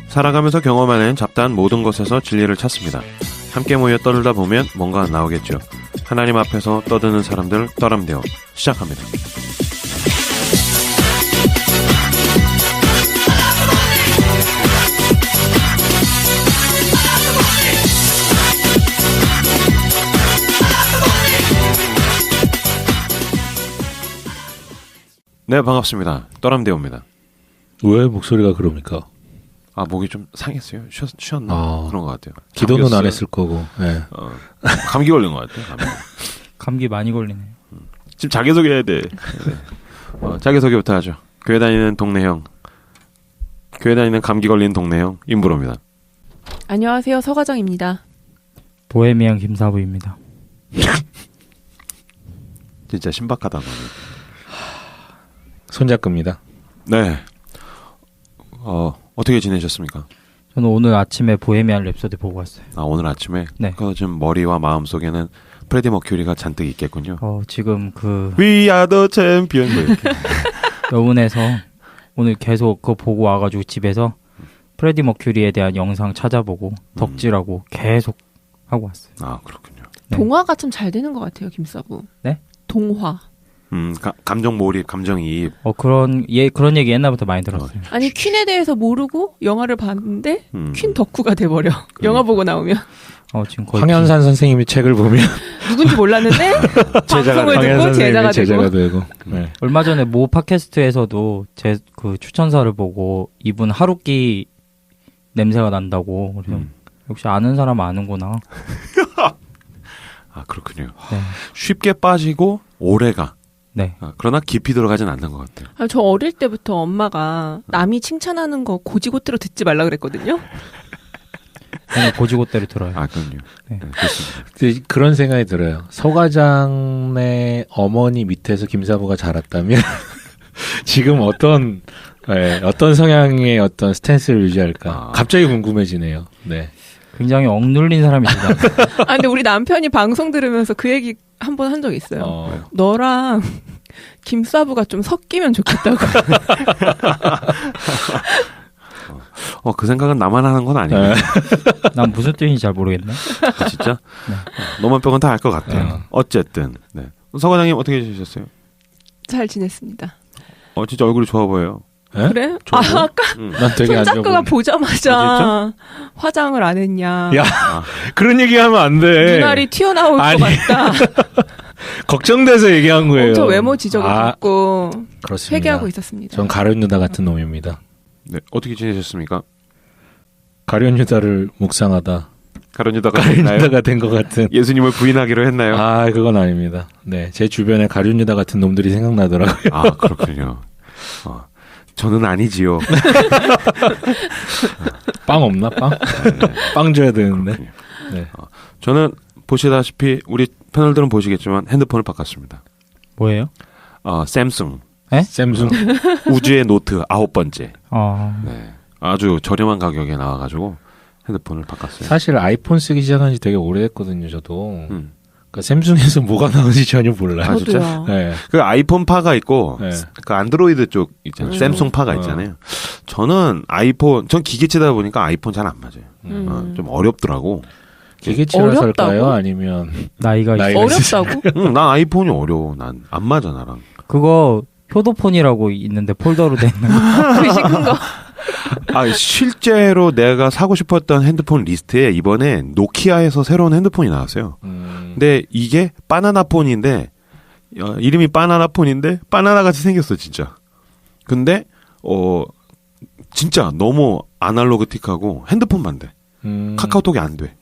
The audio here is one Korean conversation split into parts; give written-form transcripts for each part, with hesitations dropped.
살아가면서 경험하는 잡다한 모든 것에서 진리를 찾습니다. 함께 모여 떠들다 보면 뭔가 나오겠죠. 하나님 앞에서 떠드는 사람들 떠람대요. 시작합니다. 네, 반갑습니다. 떠람대요입니다. 왜 목소리가 그럽니까? 목이 좀 상했어요. 쉬었나? 그런 것 같아요. 기도는 감기였어요. 안 했을 거고. 네. 감기 걸린 것 같아요. 감기 많이 걸리네요. 지금 자기소개 해야 돼. 네. 자기소개부터 하죠. 교회 다니는 동네형. 교회 다니는 감기 걸린 동네형 임브로입니다. 안녕하세요. 서과정입니다. 보헤미안 김사부입니다. 진짜 신박하다. 손잡급니다. 네. 어떻게 지내셨습니까? 저는 오늘 아침에 보헤미안 랩소디 보고 왔어요. 오늘 아침에? 네. 지금 머리와 마음 속에는 프레디 머큐리가 잔뜩 있겠군요. 지금 We are the champion. 이렇게. 여운에서 오늘 계속 그거 보고 와가지고 집에서 프레디 머큐리에 대한 영상 찾아보고 덕질하고 계속 하고 왔어요. 그렇군요. 네. 동화가 좀 잘 되는 것 같아요, 김사부. 네? 동화. 감정 몰입, 감정이입. 그런 얘기 옛날부터 많이 들었어요. 아니, 퀸에 대해서 모르고 영화를 봤는데 퀸 덕후가 돼버려. 영화 보고 나오면. 지금 거의 황현산 선생님이 책을 보면 누군지 몰랐는데 방송을 듣고 제자가 되고. 네. 얼마 전에 모 팟캐스트에서도 제 그 추천사를 보고 이분 하루끼 냄새가 난다고. 그래서 역시 아는 사람 아는구나. 그렇군요. 네. 쉽게 빠지고 오래가. 네. 그러나 깊이 들어가진 않는 것 같아요. 저 어릴 때부터 엄마가 남이 칭찬하는 거 고지고대로 듣지 말라 그랬거든요. 저는 고지고대로 들어요. 그럼요. 네. 그렇습니다. 그런 생각이 들어요. 서과장의 어머니 밑에서 김사부가 자랐다면 지금 어떤 성향의 어떤 스탠스를 유지할까? 갑자기 궁금해지네요. 네. 굉장히 억눌린 사람이시다. 근데 우리 남편이 방송 들으면서 그 얘기 한 번 한 적 있어요. 너랑 김사부가 좀 섞이면 좋겠다고. 그 생각은 나만 하는 건 아니에요. 난 무슨 뜻인지 잘 모르겠네. 진짜? 네. 너만 빼고는 다 알 것 같아요. 어쨌든. 네. 서 과장님 어떻게 지내셨어요? 잘 지냈습니다. 진짜 얼굴이 좋아 보여요. 네? 그래? 아까 난 되게 안 좋아. 손잡구가 보자마자 화장을 안 했냐. 야, 그런 얘기하면 안 돼. 눈알이 튀어나올 것 같다. 걱정돼서 얘기한 거예요. 엄청 외모 지적을 받고 그렇습니다. 회개하고 있었습니다. 전 가룟유다 같은 놈입니다. 네, 어떻게 지내셨습니까? 가룟유다를 묵상하다. 가룟유다가 된 것 같은. 예수님을 부인하기로 했나요? 그건 아닙니다. 네, 제 주변에 가룟유다 같은 놈들이 생각나더라고요. 그렇군요. 저는 아니지요. 빵 없나? 빵? 네. 빵 줘야 되는데. 네. 저는 보시다시피 우리 패널들은 보시겠지만 핸드폰을 바꿨습니다. 뭐예요? 샘숭. 샘숭. 우주의 노트 9번째. 네. 아주 저렴한 가격에 나와가지고 핸드폰을 바꿨어요. 사실 아이폰 쓰기 시작한 지 되게 오래됐거든요, 저도. 그러니까 샘숭에서 뭐가 나오는지 전혀 몰라요. 진짜? 네. 그 아이폰 파가 있고, 네. 그 안드로이드 쪽 있잖아요. 샘숭 파가 있잖아요. 전 기계치다 보니까 아이폰 잘 안 맞아요. 좀 어렵더라고. 기계치라서일까요? 아니면 나이가 어렵다고? 난 아이폰이 어려워. 난 안 맞아 나랑. 그거 효도폰이라고 있는데 폴더로 돼 있는 거. 글씨 큰 거. 실제로 내가 사고 싶었던 핸드폰 리스트에 이번에 노키아에서 새로운 핸드폰이 나왔어요. 근데 이게 바나나폰인데 이름이 바나나폰인데 바나나 같이 생겼어 진짜. 근데 진짜 너무 아날로그틱하고 핸드폰만 돼. 카카오톡이 안 돼.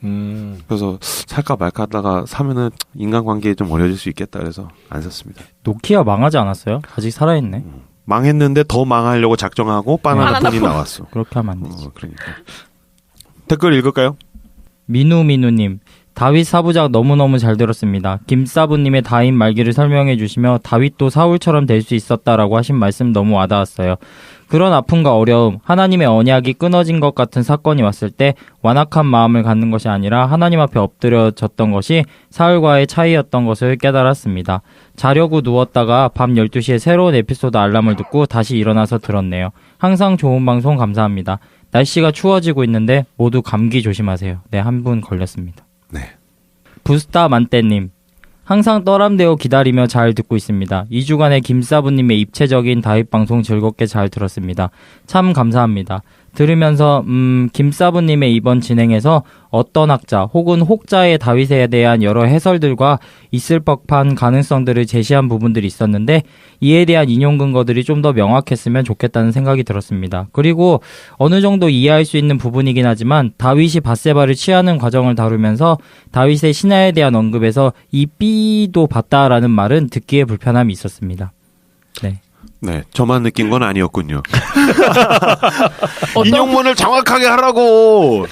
그래서 살까 말까 하다가 사면은 인간관계에 좀 어려질 수 있겠다 그래서 안 샀습니다. 노키아 망하지 않았어요? 아직 살아있네. 망했는데 더 망하려고 작정하고 바나나폰이 나왔어. 그렇게 하면 안 되지. 그러니까. 댓글 읽을까요? 민우님 다윗 사부작 너무너무 잘 들었습니다. 김사부님의 다윗 말기를 설명해 주시며 다윗도 사울처럼 될 수 있었다라고 하신 말씀 너무 와닿았어요. 그런 아픔과 어려움, 하나님의 언약이 끊어진 것 같은 사건이 왔을 때 완악한 마음을 갖는 것이 아니라 하나님 앞에 엎드려졌던 것이 사흘과의 차이였던 것을 깨달았습니다. 자려고 누웠다가 밤 12시에 새로운 에피소드 알람을 듣고 다시 일어나서 들었네요. 항상 좋은 방송 감사합니다. 날씨가 추워지고 있는데 모두 감기 조심하세요. 네, 한 분 걸렸습니다. 네. 부스타 만떼님. 항상 떠람되어 기다리며 잘 듣고 있습니다. 2주간의 김사부님의 입체적인 다윗방송 즐겁게 잘 들었습니다. 참 감사합니다. 들으면서 김사부님의 이번 진행에서 어떤 학자 혹은 혹자의 다윗에 대한 여러 해설들과 있을 법한 가능성들을 제시한 부분들이 있었는데 이에 대한 인용 근거들이 좀 더 명확했으면 좋겠다는 생각이 들었습니다. 그리고 어느 정도 이해할 수 있는 부분이긴 하지만 다윗이 밧세바를 취하는 과정을 다루면서 다윗의 신하에 대한 언급에서 이 삐도 봤다라는 말은 듣기에 불편함이 있었습니다. 네. 네, 저만 느낀 건 아니었군요. 인용문을 정확하게 하라고.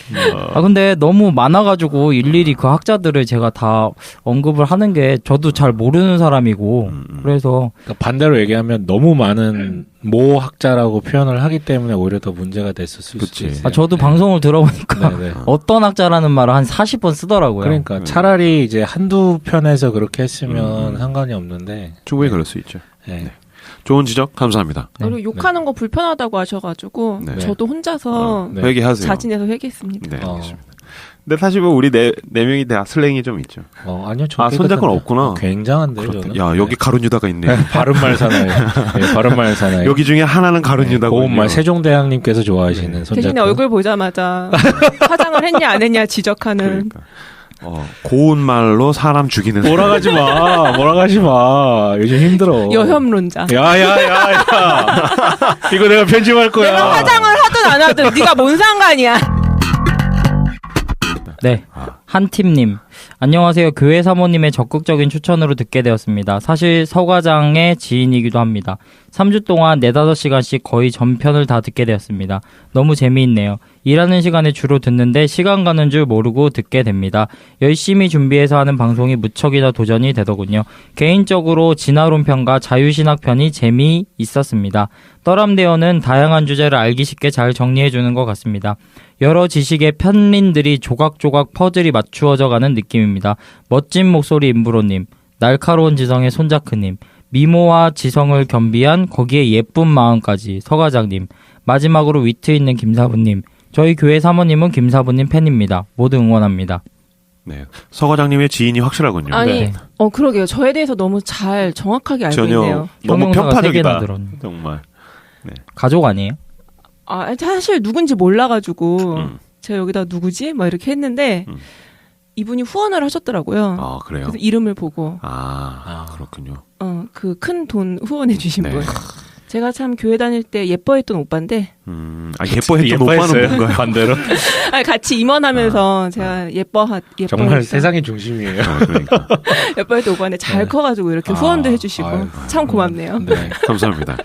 근데 너무 많아가지고 일일이 그 학자들을 제가 다 언급을 하는 게 저도 잘 모르는 사람이고 그래서 그러니까 반대로 얘기하면 너무 많은 모 학자라고 표현을 하기 때문에 오히려 더 문제가 됐었을 수도 있어요. 저도 네. 방송을 들어보니까 네네. 어떤 학자라는 말을 한 40번 쓰더라고요. 그러니까 차라리 이제 한두 편에서 그렇게 했으면 상관이 없는데 충분히 그럴 수 있죠. 네. 네. 좋은 지적 감사합니다. 그리고 욕하는 거 불편하다고 하셔가지고 네. 저도 혼자서 네. 회개하세요. 자진해서 회개했습니다. 네, 알겠습니다. 근데 사실 뭐 우리 네 명이 다 슬랭이 좀 있죠. 아니요. 손잡은 없구나. 굉장한데요, 저는. 야, 여기 가룟유다가 있네. 바른말 사나이. 네, 바른말 사나이. 여기 중에 하나는 가룟유다군요. 고운말 세종대왕님께서 좋아하시는 손잡고. 대신에 얼굴 보자마자 화장을 했냐 안 했냐 지적하는. 그러니까. 고운 말로 사람 죽이는. 몰아가지 마. 몰아가지 마. 요즘 힘들어. 여혐론자. 야. 이거 내가 편집할 거야. 내가 화장을 하든 안 하든 네가 뭔 상관이야. 네, 한팀님. 안녕하세요. 교회 사모님의 적극적인 추천으로 듣게 되었습니다. 사실 서과장의 지인이기도 합니다. 3주 동안 4-5시간씩 거의 전편을 다 듣게 되었습니다. 너무 재미있네요. 일하는 시간에 주로 듣는데 시간 가는 줄 모르고 듣게 됩니다. 열심히 준비해서 하는 방송이 무척이나 도전이 되더군요. 개인적으로 진화론 편과 자유신학 편이 재미있었습니다. 떠람대어는 다양한 주제를 알기 쉽게 잘 정리해주는 것 같습니다. 여러 지식의 편민들이 조각조각 퍼즐이 맞추어져 가는 느낌입니다. 멋진 목소리 임브로님, 날카로운 지성의 손자크님, 미모와 지성을 겸비한 거기에 예쁜 마음까지 서과장님, 마지막으로 위트 있는 김사부님, 저희 교회 사모님은 김사부님 팬입니다. 모두 응원합니다. 네, 서과장님의 지인이 확실하군요. 아니, 네. 그러게요. 저에 대해서 너무 잘 정확하게 알고 있네요. 너무 형용사가 3개나 편파적이다. 들었네. 정말. 네. 가족 아니에요? 사실 누군지 몰라가지고 제가 여기다 누구지? 막 이렇게 했는데 이분이 후원을 하셨더라고요. 아, 그래요? 그래서 이름을 보고 그렇군요. 그 큰 돈 후원해 주신 네. 분. 제가 참 교회 다닐 때 예뻐했던 오빠인데. 예뻐했던 오빠는 뭔가요? 반대로. 같이 임원하면서 제가 예뻐했던. 정말 세상의 중심이에요. 그러니까. 예뻐했던 오빠인데 잘 커가지고 이렇게 후원도 해주시고 참 고맙네요. 네, 감사합니다.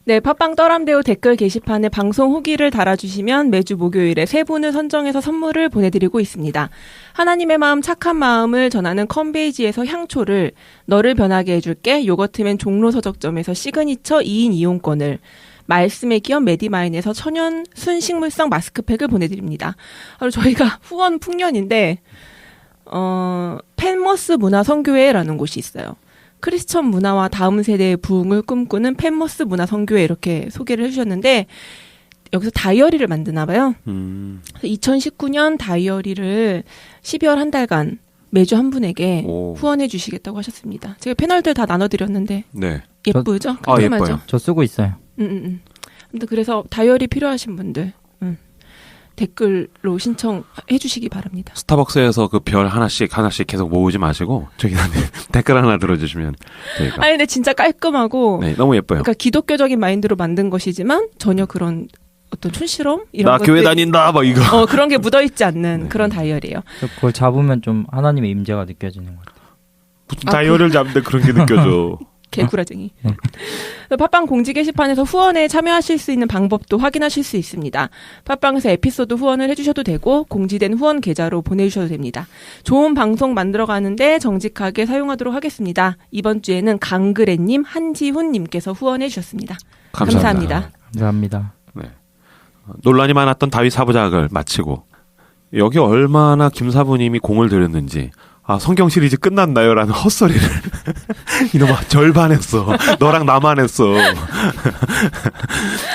네, 팟빵 떠람대우 댓글 게시판에 방송 후기를 달아주시면 매주 목요일에 3분을 선정해서 선물을 보내드리고 있습니다. 하나님의 마음 착한 마음을 전하는 컴베이지에서 향초를, 너를 변하게 해줄게 요거트맨 종로 서적점에서 시그니처 2인 이용권을, 말씀의 기업 메디마인에서 천연 순식물성 마스크팩을 보내드립니다. 바로 저희가 후원 풍년인데 펜머스 문화선교회라는 곳이 있어요. 크리스천 문화와 다음 세대의 부흥을 꿈꾸는 펜머스 문화선교회 이렇게 소개를 해주셨는데 여기서 다이어리를 만드나 봐요. 2019년 다이어리를 12월 한 달간 매주 한 분에게 후원해 주시겠다고 하셨습니다. 제가 패널들 다 나눠드렸는데 네. 예쁘죠? 예뻐요. 저 쓰고 있어요. 아무튼 그래서 다이어리 필요하신 분들 댓글로 신청해 주시기 바랍니다. 스타벅스에서 그 별 하나씩 계속 모으지 마시고 저기 댓글 하나 들어주시면 저희가. 아니 근데 진짜 깔끔하고 네, 너무 예뻐요. 그러니까 기독교적인 마인드로 만든 것이지만 전혀 그런 어떤 촌스러움 이런 나 교회 다닌다 막 이거. 그런 게 묻어있지 않는 그런 다이어리예요. 그걸 잡으면 좀 하나님의 임재가 느껴지는 것 같아요. 무슨 다이어리를 잡는데 그런 게 느껴져. 개구라쟁이. 팟빵 공지 게시판에서 후원에 참여하실 수 있는 방법도 확인하실 수 있습니다. 팟빵에서 에피소드 후원을 해주셔도 되고 공지된 후원 계좌로 보내주셔도 됩니다. 좋은 방송 만들어가는데 정직하게 사용하도록 하겠습니다. 이번 주에는 강그래님, 한지훈님께서 후원해 주셨습니다. 감사합니다. 감사합니다. 네. 논란이 많았던 다윗 사부작을 마치고 여기 얼마나 김사부님이 공을 들였는지 성경 시리즈 끝났나요?라는 헛소리를 이놈아 절반 했어. 너랑 나만 했어.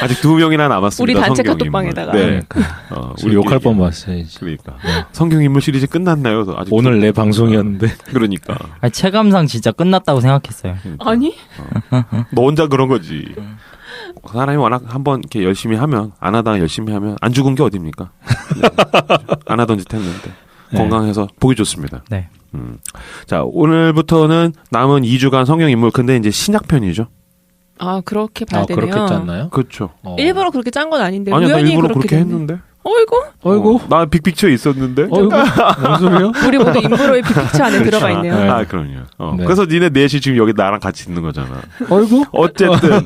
아직 2명이나 남았습니다. 우리 단체 성경 카톡방에다가. 인물. 네. 우리 욕할 뻔 봤어야지. 그러니까 성경 인물 시리즈 끝났나요? 아직 오늘 내 방송이었는데. 그러니까 아니, 체감상 진짜 끝났다고 생각했어요. 아니? 너 혼자 그런 거지. 사람이 워낙 한번 이렇게 열심히 하면 안 하다가 열심히 하면 안 죽은 게 어딥니까? 네. 안 하던 짓 했는데 건강해서 보기 좋습니다. 네. 자, 오늘부터는 남은 2주간 성경 인물 근데 이제 신약편이죠. 그렇게 봐야 되네요. 그렇게 짰나요? 그렇죠. 일부러 그렇게 짠 건 아닌데 아니, 나 우연히 일부러 그렇게 됐네. 했는데. 어이구. 나 빅픽처에 있었는데. 어이구. 뭔 소리요? 우리 모두 인브로의 빅픽처 안에 들어가 있네요. 네. 그럼요. 네. 그래서 니네 넷이 지금 여기 나랑 같이 있는 거잖아. 어이구. 어쨌든.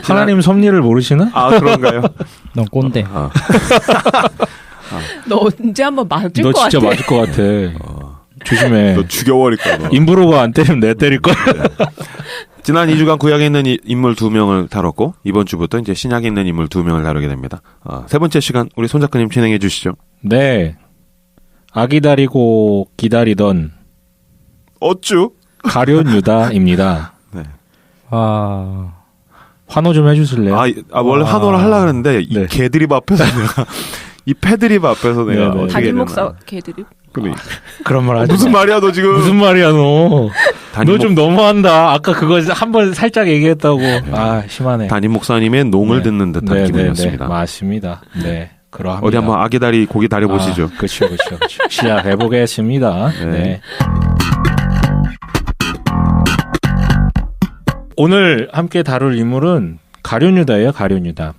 하나님 섭리를 모르시나? 그런가요? 넌 꼰대. 너 언제 한번 맞을 너 것 같아. 진짜 맞을 것 같아. 조심해. 너 죽여버릴까 봐. 인브로가 안 때리면 내 때릴 거야. 지난 2주간 구약에 있는 인물 2명을 다뤘고 이번 주부터 이제 신약에 있는 인물 2명을 다루게 됩니다. 세 번째 시간 우리 손 작가님 진행해 주시죠. 네. 기다리고 기다리던 어쭈? 가룟 유다입니다. 네. 환호 좀 해주실래요? 원래 한호를 하려고 했는데 이 네. 개드립 앞에서 내가 이 패드립 앞에서 내가 네. 어떻게 단임 해야 목사 되나. 개들이. 그런 말 하지 무슨 마. 말이야 너 지금. 무슨 말이야 너. 담임 너 좀 너무한다. 아까 그거 한번 살짝 얘기했다고. 심하네. 담임 목사님의 농을 듣는 듯한 기분이었습니다. 맞습니다. 네. 그러합니다. 어디 한번 아기 다리 고기 다려 보시죠. 그렇죠. 시작해 보겠습니다. 네. 오늘 함께 다룰 인물은 가룟 유다예요. 가룟 유다.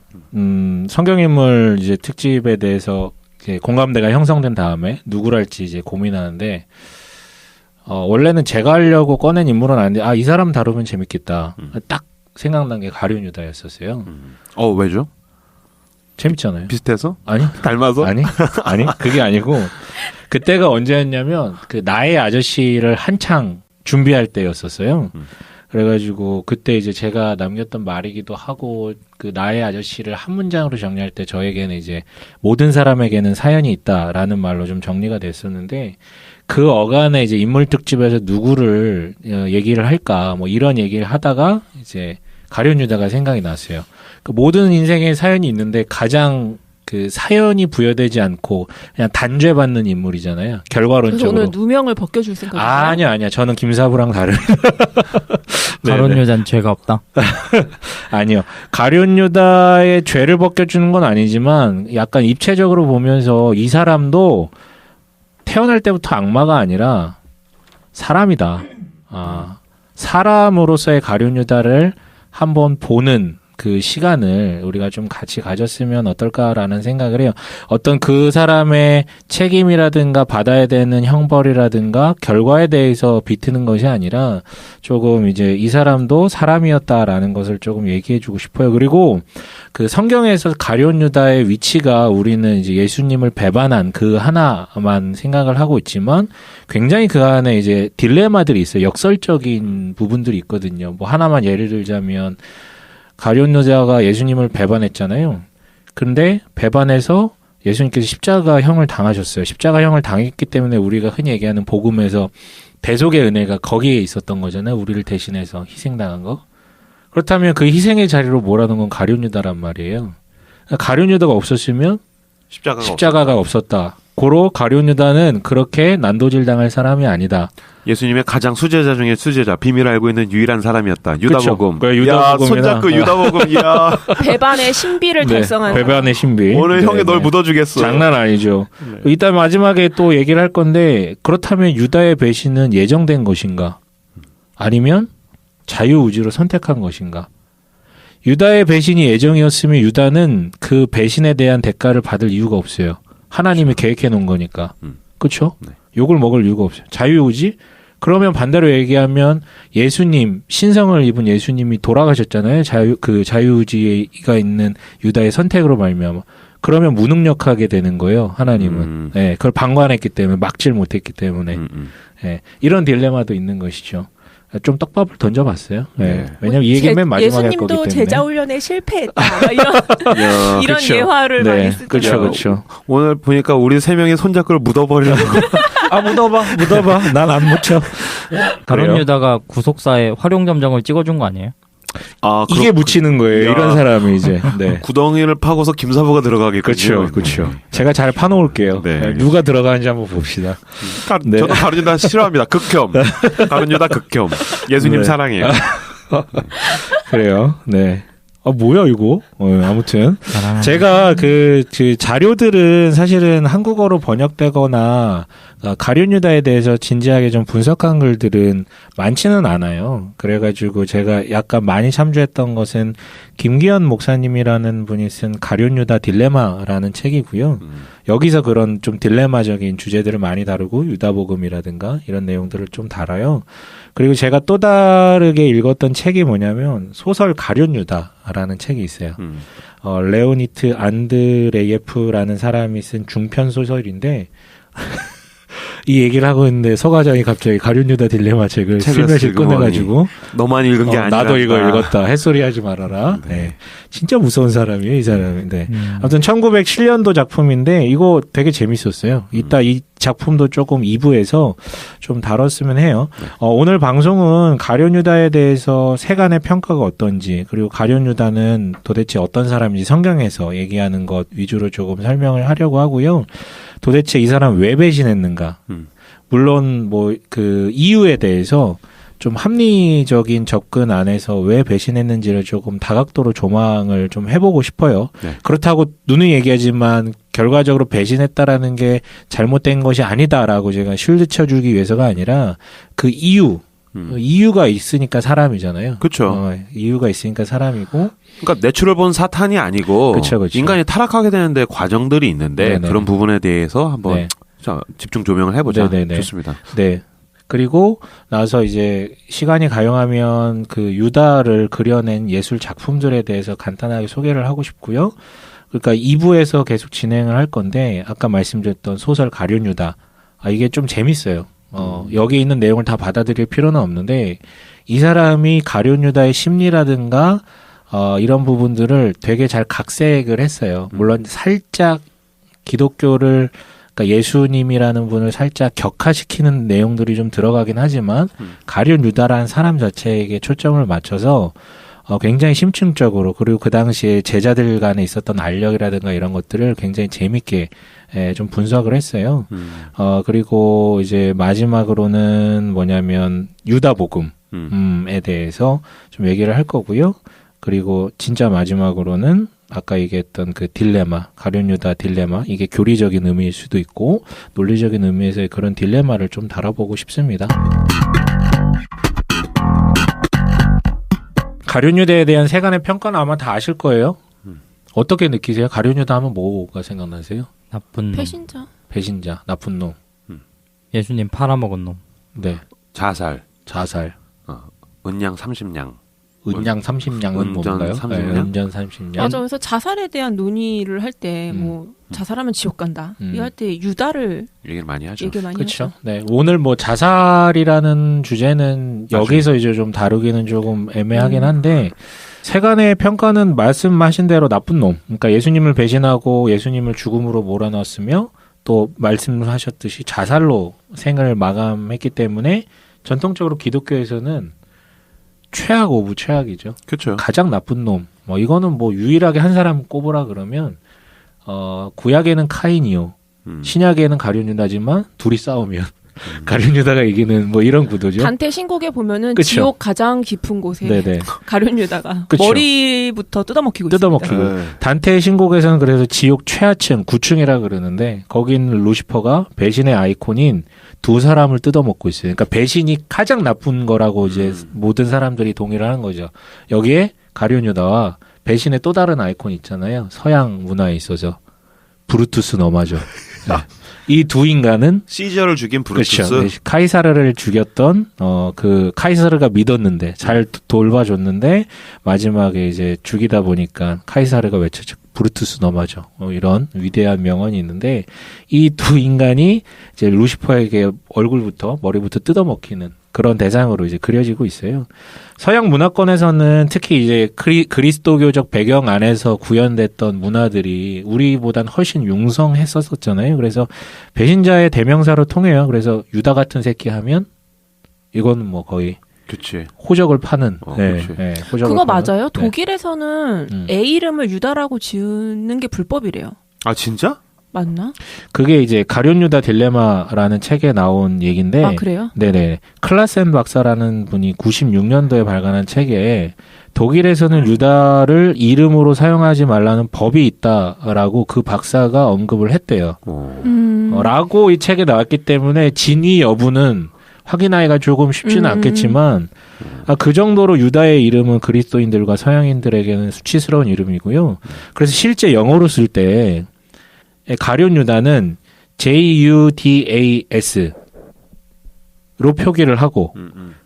성경 인물 이제 특집에 대해서 이제 공감대가 형성된 다음에 누구랄지 이제 고민하는데 원래는 제가 하려고 꺼낸 인물은 아닌데 이 사람 다루면 재밌겠다. 딱 생각난 게 가룟 유다였었어요. 왜죠? 재밌잖아요. 비슷해서? 아니 닮아서? 아니 그게 아니고 그때가 언제였냐면 그 나의 아저씨를 한창 준비할 때였었어요. 그래가지고 그때 이제 제가 남겼던 말이기도 하고 그 나의 아저씨를 한 문장으로 정리할 때 저에게는 이제 모든 사람에게는 사연이 있다라는 말로 좀 정리가 됐었는데 그 어간에 이제 인물 특집에서 누구를 얘기를 할까 뭐 이런 얘기를 하다가 이제 가룟 유다가 생각이 났어요. 그 모든 인생에 사연이 있는데 가장 그 사연이 부여되지 않고 그냥 단죄받는 인물이잖아요. 결과론적으로. 그래서 오늘 누명을 벗겨줄 생각이에요? 아니야. 저는 김사부랑 다른. 가룟 유다는 죄가 없다. 아니요. 가룟 유다의 죄를 벗겨주는 건 아니지만 약간 입체적으로 보면서 이 사람도 태어날 때부터 악마가 아니라 사람이다. 사람으로서의 가룟 유다를 한번 보는 그 시간을 우리가 좀 같이 가졌으면 어떨까라는 생각을 해요. 어떤 그 사람의 책임이라든가 받아야 되는 형벌이라든가 결과에 대해서 비트는 것이 아니라 조금 이제 이 사람도 사람이었다라는 것을 조금 얘기해주고 싶어요. 그리고 그 성경에서 가룟 유다의 위치가 우리는 이제 예수님을 배반한 그 하나만 생각을 하고 있지만 굉장히 그 안에 이제 딜레마들이 있어요. 역설적인 부분들이 있거든요. 뭐 하나만 예를 들자면 가룟 유다가 예수님을 배반했잖아요. 그런데 배반해서 예수님께서 십자가형을 당하셨어요. 십자가형을 당했기 때문에 우리가 흔히 얘기하는 복음에서 대속의 은혜가 거기에 있었던 거잖아요. 우리를 대신해서 희생당한 거. 그렇다면 그 희생의 자리로 몰아넣은 건 가룟 유다란 말이에요. 가룟 유다가 없었으면 십자가가 없었다. 고로 가룟 유다는 그렇게 난도질 당할 사람이 아니다. 예수님의 가장 수제자 중에 수제자, 비밀을 알고 있는 유일한 사람이었다. 유다복음. 유다복음이다. 손잡고 유다복음. 이야. 배반의 신비를 달성한 배반의 신비. 오늘 형이 널 묻어주겠어. 장난 아니죠. 이따 마지막에 또 얘기를 할 건데 그렇다면 유다의 배신은 예정된 것인가? 아니면 자유의지로 선택한 것인가? 유다의 배신이 예정이었으면 유다는 그 배신에 대한 대가를 받을 이유가 없어요. 하나님이 계획해 놓은 거니까. 그렇죠? 네. 욕을 먹을 이유가 없어요. 자유의지? 그러면 반대로 얘기하면 예수님, 신성을 입은 예수님이 돌아가셨잖아요. 자유의지가 있는 유다의 선택으로 말미암아. 그러면 무능력하게 되는 거예요. 하나님은. 네, 그걸 방관했기 때문에 막질 못했기 때문에. 네, 이런 딜레마도 있는 것이죠. 좀 떡밥을 던져봤어요. 네. 네. 왜냐면 이 얘기는 맨 마지막에 할 거기 예수님도 때문에. 제자 훈련에 실패했다. 이런 이런 그쵸. 예화를 네, 많이 쓰죠. 그렇죠, 그렇죠. 오늘 보니까 우리 세 명이 손잡고를 묻어버리려고. 아 묻어봐. 난 안 묻혀. 가룟 유다가 구속사에 활용점정을 찍어준 거 아니에요? 아, 이게 묻히는 거예요. 야. 이런 사람이 이제. 네. 구덩이를 파고서 김사부가 들어가겠군요. 그렇죠. 제가 잘 파놓을게요. 네. 네, 누가 들어가는지 한번 봅시다. 네. 저도 가룟 유다 싫어합니다. 극혐. 가룟 유다 극혐. 예수님 네. 사랑해요. 그래요. 네. 아 뭐야 이거? 아무튼 제가 그 자료들은 사실은 한국어로 번역되거나 가룟 유다에 대해서 진지하게 좀 분석한 글들은 많지는 않아요. 그래가지고 제가 약간 많이 참조했던 것은 김기현 목사님이라는 분이 쓴 가룟 유다 딜레마라는 책이고요. 여기서 그런 좀 딜레마적인 주제들을 많이 다루고 유다복음이라든가 이런 내용들을 좀 다뤄요. 그리고 제가 또 다르게 읽었던 책이 뭐냐면 소설 가룟 유다라는 책이 있어요. 레오니트 안드레예프라는 사람이 쓴 중편 소설인데 이 얘기를 하고 있는데 서과장이 갑자기 가룟 유다 딜레마 책을 슬며시 꺼내가지고 너만 읽은 게 아니라 나도 이거 읽었다. 햇소리 하지 말아라. 네. 진짜 무서운 사람이에요, 이 사람이. 네. 아무튼 1907년도 작품인데 이거 되게 재밌었어요. 이따 이 작품도 조금 2부에서 좀 다뤘으면 해요. 오늘 방송은 가룟 유다에 대해서 세간의 평가가 어떤지, 그리고 가룟 유다는 도대체 어떤 사람인지 성경에서 얘기하는 것 위주로 조금 설명을 하려고 하고요. 도대체 이 사람 왜 배신했는가? 물론 뭐 그 이유에 대해서 좀 합리적인 접근 안에서 왜 배신했는지를 조금 다각도로 조망을 좀 해보고 싶어요. 네. 그렇다고 누누이 얘기하지만 결과적으로 배신했다라는 게 잘못된 것이 아니다라고 제가 쉴드 쳐주기 위해서가 아니라 그 이유가 있으니까 사람이잖아요. 그렇죠. 이유가 있으니까 사람이고. 그러니까 내추럴 본 사탄이 아니고 그쵸. 인간이 타락하게 되는데 과정들이 있는데 네네. 그런 부분에 대해서 한번 네. 자, 집중 조명을 해보자. 네네네. 좋습니다. 네. 그리고 나서 이제 시간이 가용하면 그 유다를 그려낸 예술 작품들에 대해서 간단하게 소개를 하고 싶고요. 그러니까 2부에서 계속 진행을 할 건데 아까 말씀드렸던 소설 가룟 유다. 이게 좀 재밌어요. 여기 있는 내용을 다 받아들일 필요는 없는데 이 사람이 가룟 유다의 심리라든가 이런 부분들을 되게 잘 각색을 했어요. 물론 살짝 기독교를 그러니까 예수님이라는 분을 살짝 격화시키는 내용들이 좀 들어가긴 하지만 가룟 유다라는 사람 자체에게 초점을 맞춰서 굉장히 심층적으로 그리고 그 당시에 제자들 간에 있었던 알력이라든가 이런 것들을 굉장히 재밌게 좀 분석을 했어요. 그리고 이제 마지막으로는 뭐냐면 유다복음에 대해서 좀 얘기를 할 거고요. 그리고 진짜 마지막으로는 아까 얘기했던 그 딜레마, 가룟 유다 딜레마, 이게 교리적인 의미일 수도 있고 논리적인 의미에서의 그런 딜레마를 좀 다뤄보고 싶습니다. 가룟 유다에 대한 세간의 평가는 아마 다 아실 거예요. 어떻게 느끼세요? 가룟 유다 하면 뭐가 생각나세요? 나쁜 놈. 배신자, 나쁜 놈. 예수님 팔아먹은 놈. 네. 자살. 은양 30냥. 은양 30냥은 뭔가요? 30냥? 네, 은전 30냥. 맞아. 그래서 자살에 대한 논의를 할 때 뭐 자살하면 지옥 간다. 이거 할 때 유다를 얘기를 많이 하죠. 그렇죠. 네. 오늘 뭐 자살이라는 주제는 맞아요. 여기서 이제 좀 다루기는 조금 애매하긴 한데 세간의 평가는 말씀하신 대로 나쁜 놈. 그러니까 예수님을 배신하고 예수님을 죽음으로 몰아넣었으며 또 말씀하셨듯이 자살로 생을 마감했기 때문에 전통적으로 기독교에서는 최악 오브 최악이죠. 그렇죠. 가장 나쁜 놈. 뭐 이거는 뭐 유일하게 한 사람 꼽으라 그러면 구약에는 카인이요. 신약에는 가룟 유다지만 둘이 싸우면 가룟 유다가 이기는 뭐 이런 구도죠. 단테 신곡에 보면은 그쵸? 지옥 가장 깊은 곳에 네네. 가룟 유다가 그쵸? 머리부터 뜯어먹히고 있습니다. 네. 단테의 신곡에서는 그래서 지옥 최하층 9층이라 그러는데 거기 있는 루시퍼가 배신의 아이콘인 두 사람을 뜯어먹고 있어요. 그러니까 배신이 가장 나쁜 거라고 이제 모든 사람들이 동의를 하는 거죠. 여기에 가룟 유다와 배신의 또 다른 아이콘 있잖아요. 서양 문화에 있어서 브루투스 너마저. 네. 이 두 인간은 시저를 죽인 브루투스. 그렇죠. 네. 카이사르를 죽였던 그 카이사르가 믿었는데 잘 돌봐줬는데 마지막에 이제 죽이다 보니까 카이사르가 외쳤죠. 브루투스 너마저. 이런 위대한 명언이 있는데 이 두 인간이 이제 루시퍼에게 얼굴부터 머리부터 뜯어먹히는 그런 대상으로 이제 그려지고 있어요. 서양 문화권에서는 특히 이제 그리스도교적 배경 안에서 구현됐던 문화들이 우리보단 훨씬 융성했었잖아요. 그래서 배신자의 대명사로 통해요. 그래서 유다 같은 새끼 하면 이거는 뭐 거의 그치. 호적을 파는. 그치. 호적을 그거 파는. 맞아요? 네. 독일에서는 애 이름을 유다라고 지으는 게 불법이래요. 아 진짜? 맞나? 그게 이제 가룟유다 딜레마라는 책에 나온 얘기인데. 아 그래요? 네네. 클라센 박사라는 분이 96년도에 발간한 책에 독일에서는 유다를 이름으로 사용하지 말라는 법이 있다라고 그 박사가 언급을 했대요. 라고 이 책에 나왔기 때문에 진위 여부는 확인하기가 조금 쉽지는 않겠지만 그 정도로 유다의 이름은 그리스도인들과 서양인들에게는 수치스러운 이름이고요. 그래서 실제 영어로 쓸 때 가룟 유다는 JUDAS로 표기를 하고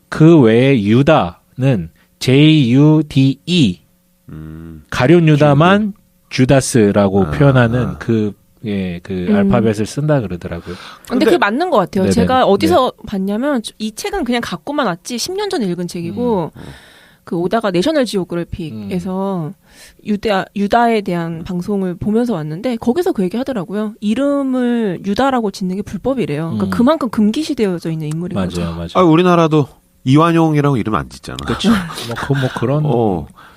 그 외에 유다는 JUDE 가룟 유다만 주다스라고 표현하는 그 알파벳을 쓴다 그러더라고요. 근데 그게 맞는 것 같아요. 네네. 제가 어디서 봤냐면 이 책은 그냥 갖고만 왔지 10년 전에 읽은 책이고 그 오다가 내셔널 지오그래픽에서 유다에 대한 방송을 보면서 왔는데 거기서 그 얘기 하더라고요. 이름을 유다라고 짓는 게 불법이래요. 그러니까 그만큼 금기시되어져 있는 인물이거든요. 맞아요. 아 우리나라도 이완용이라고 이름 안 짓잖아. 그렇죠. 뭐 그런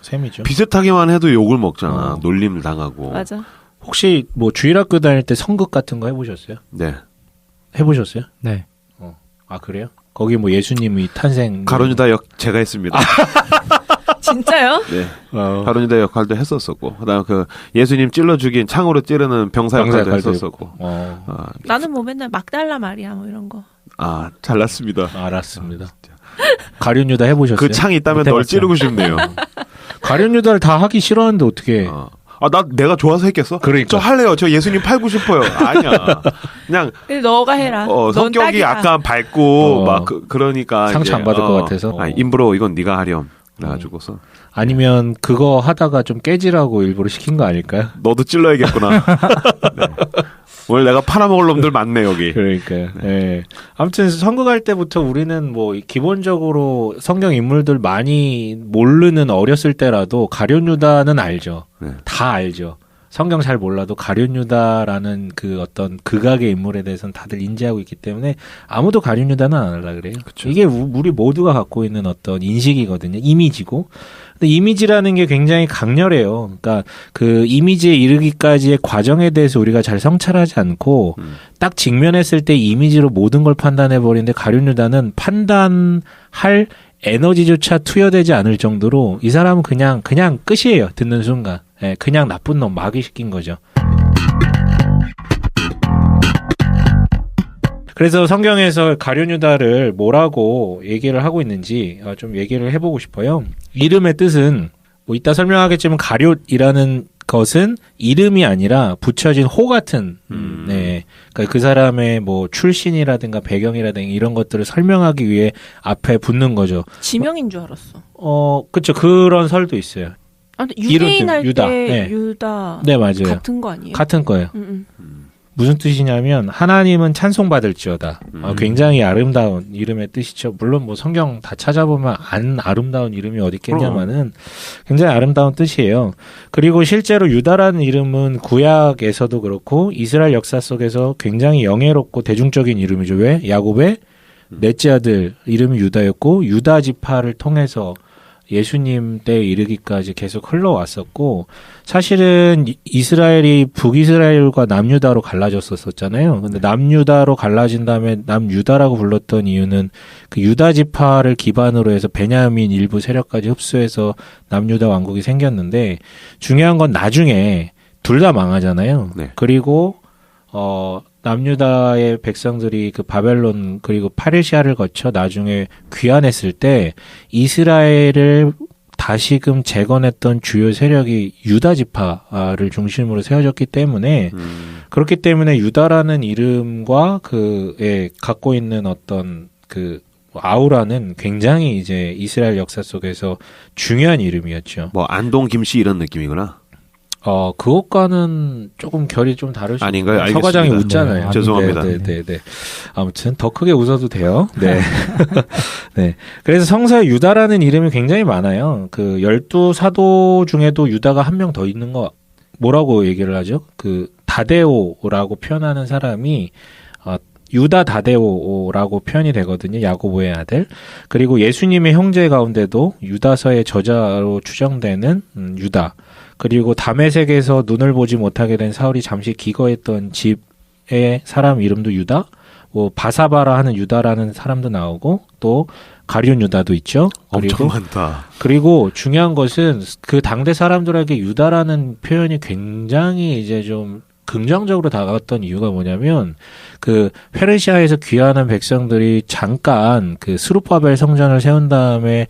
셈이죠. 비슷하게만 해도 욕을 먹잖아. 어. 놀림 당하고. 맞아. 혹시 뭐 주일학교 다닐 때 성극 같은 거 해보셨어요? 네. 해보셨어요? 네. 아 그래요? 거기 뭐 예수님이 탄생 가룟유다 역 제가 했습니다. 진짜요? 네. 가룟유다 역할도 했었었고, 그다음 그 예수님 찔러 죽인 창으로 찌르는 병사 역할도 했었었고. 나는 뭐 맨날 막달라 말이야 뭐 이런 거. 아 잘났습니다. 알았습니다. 가룟유다 해보셨어요? 그 창 있다면 못 널 해봤어요. 찌르고 싶네요. 가룟유다를 다 하기 싫어하는데 어떻게? 내가 좋아서 했겠어? 그러니까. 저 할래요. 저 예수님 팔고 싶어요. 아니야. 그냥 근데 너가 해라. 넌 성격이 딱이다. 약간 밝고 막 그러니까 상처 이제, 안 받을 것 같아서. 임브로 이건 네가 하렴. 그래가지고서 아니면 그거 하다가 좀 깨지라고 일부러 시킨 거 아닐까요? 너도 찔러야겠구나. 네. 오늘 내가 팔아먹을 놈들 많네 여기. 그러니까요. 네. 아무튼 선거할 때부터 우리는 뭐 기본적으로 성경 인물들 많이 모르는 어렸을 때라도 가룟유다는 알죠. 네. 다 알죠. 성경 잘 몰라도 가룟유다라는 그 어떤 극악의 인물에 대해서는 다들 인지하고 있기 때문에 아무도 가룟유다는 안 하려고 그래요. 그쵸. 이게 우리 모두가 갖고 있는 어떤 인식이거든요. 이미지고. 근데 이미지라는 게 굉장히 강렬해요. 그러니까 그 이미지에 이르기까지의 과정에 대해서 우리가 잘 성찰하지 않고 딱 직면했을 때 이미지로 모든 걸 판단해 버리는데 가룟유다는 판단할 에너지조차 투여되지 않을 정도로 이 사람은 그냥 끝이에요. 듣는 순간. 예, 그냥 나쁜 놈 마귀시킨 거죠. 그래서 성경에서 가룟유다를 뭐라고 얘기를 하고 있는지 좀 얘기를 해보고 싶어요. 이름의 뜻은 뭐 이따 설명하겠지만 가룟이라는 것은 이름이 아니라 붙여진 호 같은 네. 그러니까 그 사람의 뭐 출신이라든가 배경이라든가 이런 것들을 설명하기 위해 앞에 붙는 거죠. 지명인 줄 알았어. 그렇죠. 그런 설도 있어요. 근데 유대인 할 유다. 때 네. 유다 네, 맞아요. 같은 거 아니에요? 같은 거예요. 음. 무슨 뜻이냐면 하나님은 찬송받을지어다. 굉장히 아름다운 이름의 뜻이죠. 물론 뭐 성경 다 찾아보면 안 아름다운 이름이 어디 있겠냐마는 굉장히 아름다운 뜻이에요. 그리고 실제로 유다라는 이름은 구약에서도 그렇고 이스라엘 역사 속에서 굉장히 영예롭고 대중적인 이름이죠. 왜? 야곱의 넷째 아들 이름이 유다였고 유다 지파를 통해서 예수님 때에 이르기까지 계속 흘러왔었고 사실은 이스라엘이 북이스라엘과 남유다로 갈라졌었잖아요. 근데 남유다로 갈라진 다음에 남유다라고 불렀던 이유는 그 유다 지파를 기반으로 해서 베냐민 일부 세력까지 흡수해서 남유다 왕국이 생겼는데 중요한 건 나중에 둘 다 망하잖아요. 네. 그리고 남유다의 백성들이 그 바벨론 그리고 파르시아를 거쳐 나중에 귀환했을 때 이스라엘을 다시금 재건했던 주요 세력이 유다 지파를 중심으로 세워졌기 때문에 그렇기 때문에 유다라는 이름과 갖고 있는 어떤 그 아우라는 굉장히 이제 이스라엘 역사 속에서 중요한 이름이었죠. 뭐 안동 김씨 이런 느낌이구나. 그것과는 조금 결이 좀 다를 수 아닌가요? 있어요. 서과장이 알겠습니다. 웃잖아요. 네, 죄송합니다. 네. 아무튼 더 크게 웃어도 돼요. 네. 네. 그래서 성서에 유다라는 이름이 굉장히 많아요. 그 12사도 중에도 유다가 한 명 더 있는 거 뭐라고 얘기를 하죠? 그 다데오라고 표현하는 사람이 유다 다데오라고 표현이 되거든요. 야고보의 아들. 그리고 예수님의 형제 가운데도 유다서의 저자로 추정되는 유다. 그리고 다메섹에서 눈을 보지 못하게 된 사울이 잠시 기거했던 집의 사람 이름도 유다. 뭐 바사바라 하는 유다라는 사람도 나오고 또 가룟 유다도 있죠. 엄청 많다. 그리고 중요한 것은 그 당대 사람들에게 유다라는 표현이 굉장히 이제 좀 긍정적으로 다가왔던 이유가 뭐냐면 그 페르시아에서 귀환한 백성들이 잠깐 그 스룹바벨 성전을 세운 다음에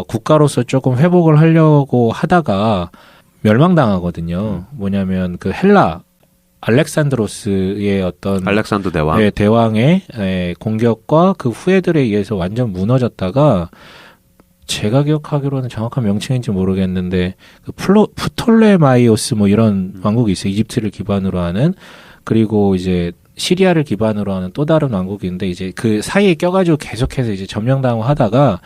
국가로서 조금 회복을 하려고 하다가 멸망당하거든요. 뭐냐면 그 헬라 알렉산드로스의 어떤 알렉산더 대왕. 네, 대왕의 공격과 그 후예들에 의해서 완전 무너졌다가 제가 기억하기로는 정확한 명칭인지 모르겠는데 그 프톨레마이오스 뭐 이런 왕국이 있어요. 이집트를 기반으로 하는. 그리고 이제 시리아를 기반으로 하는 또 다른 왕국인데 이제 그 사이에 껴가지고 계속해서 이제 점령당하고 하다가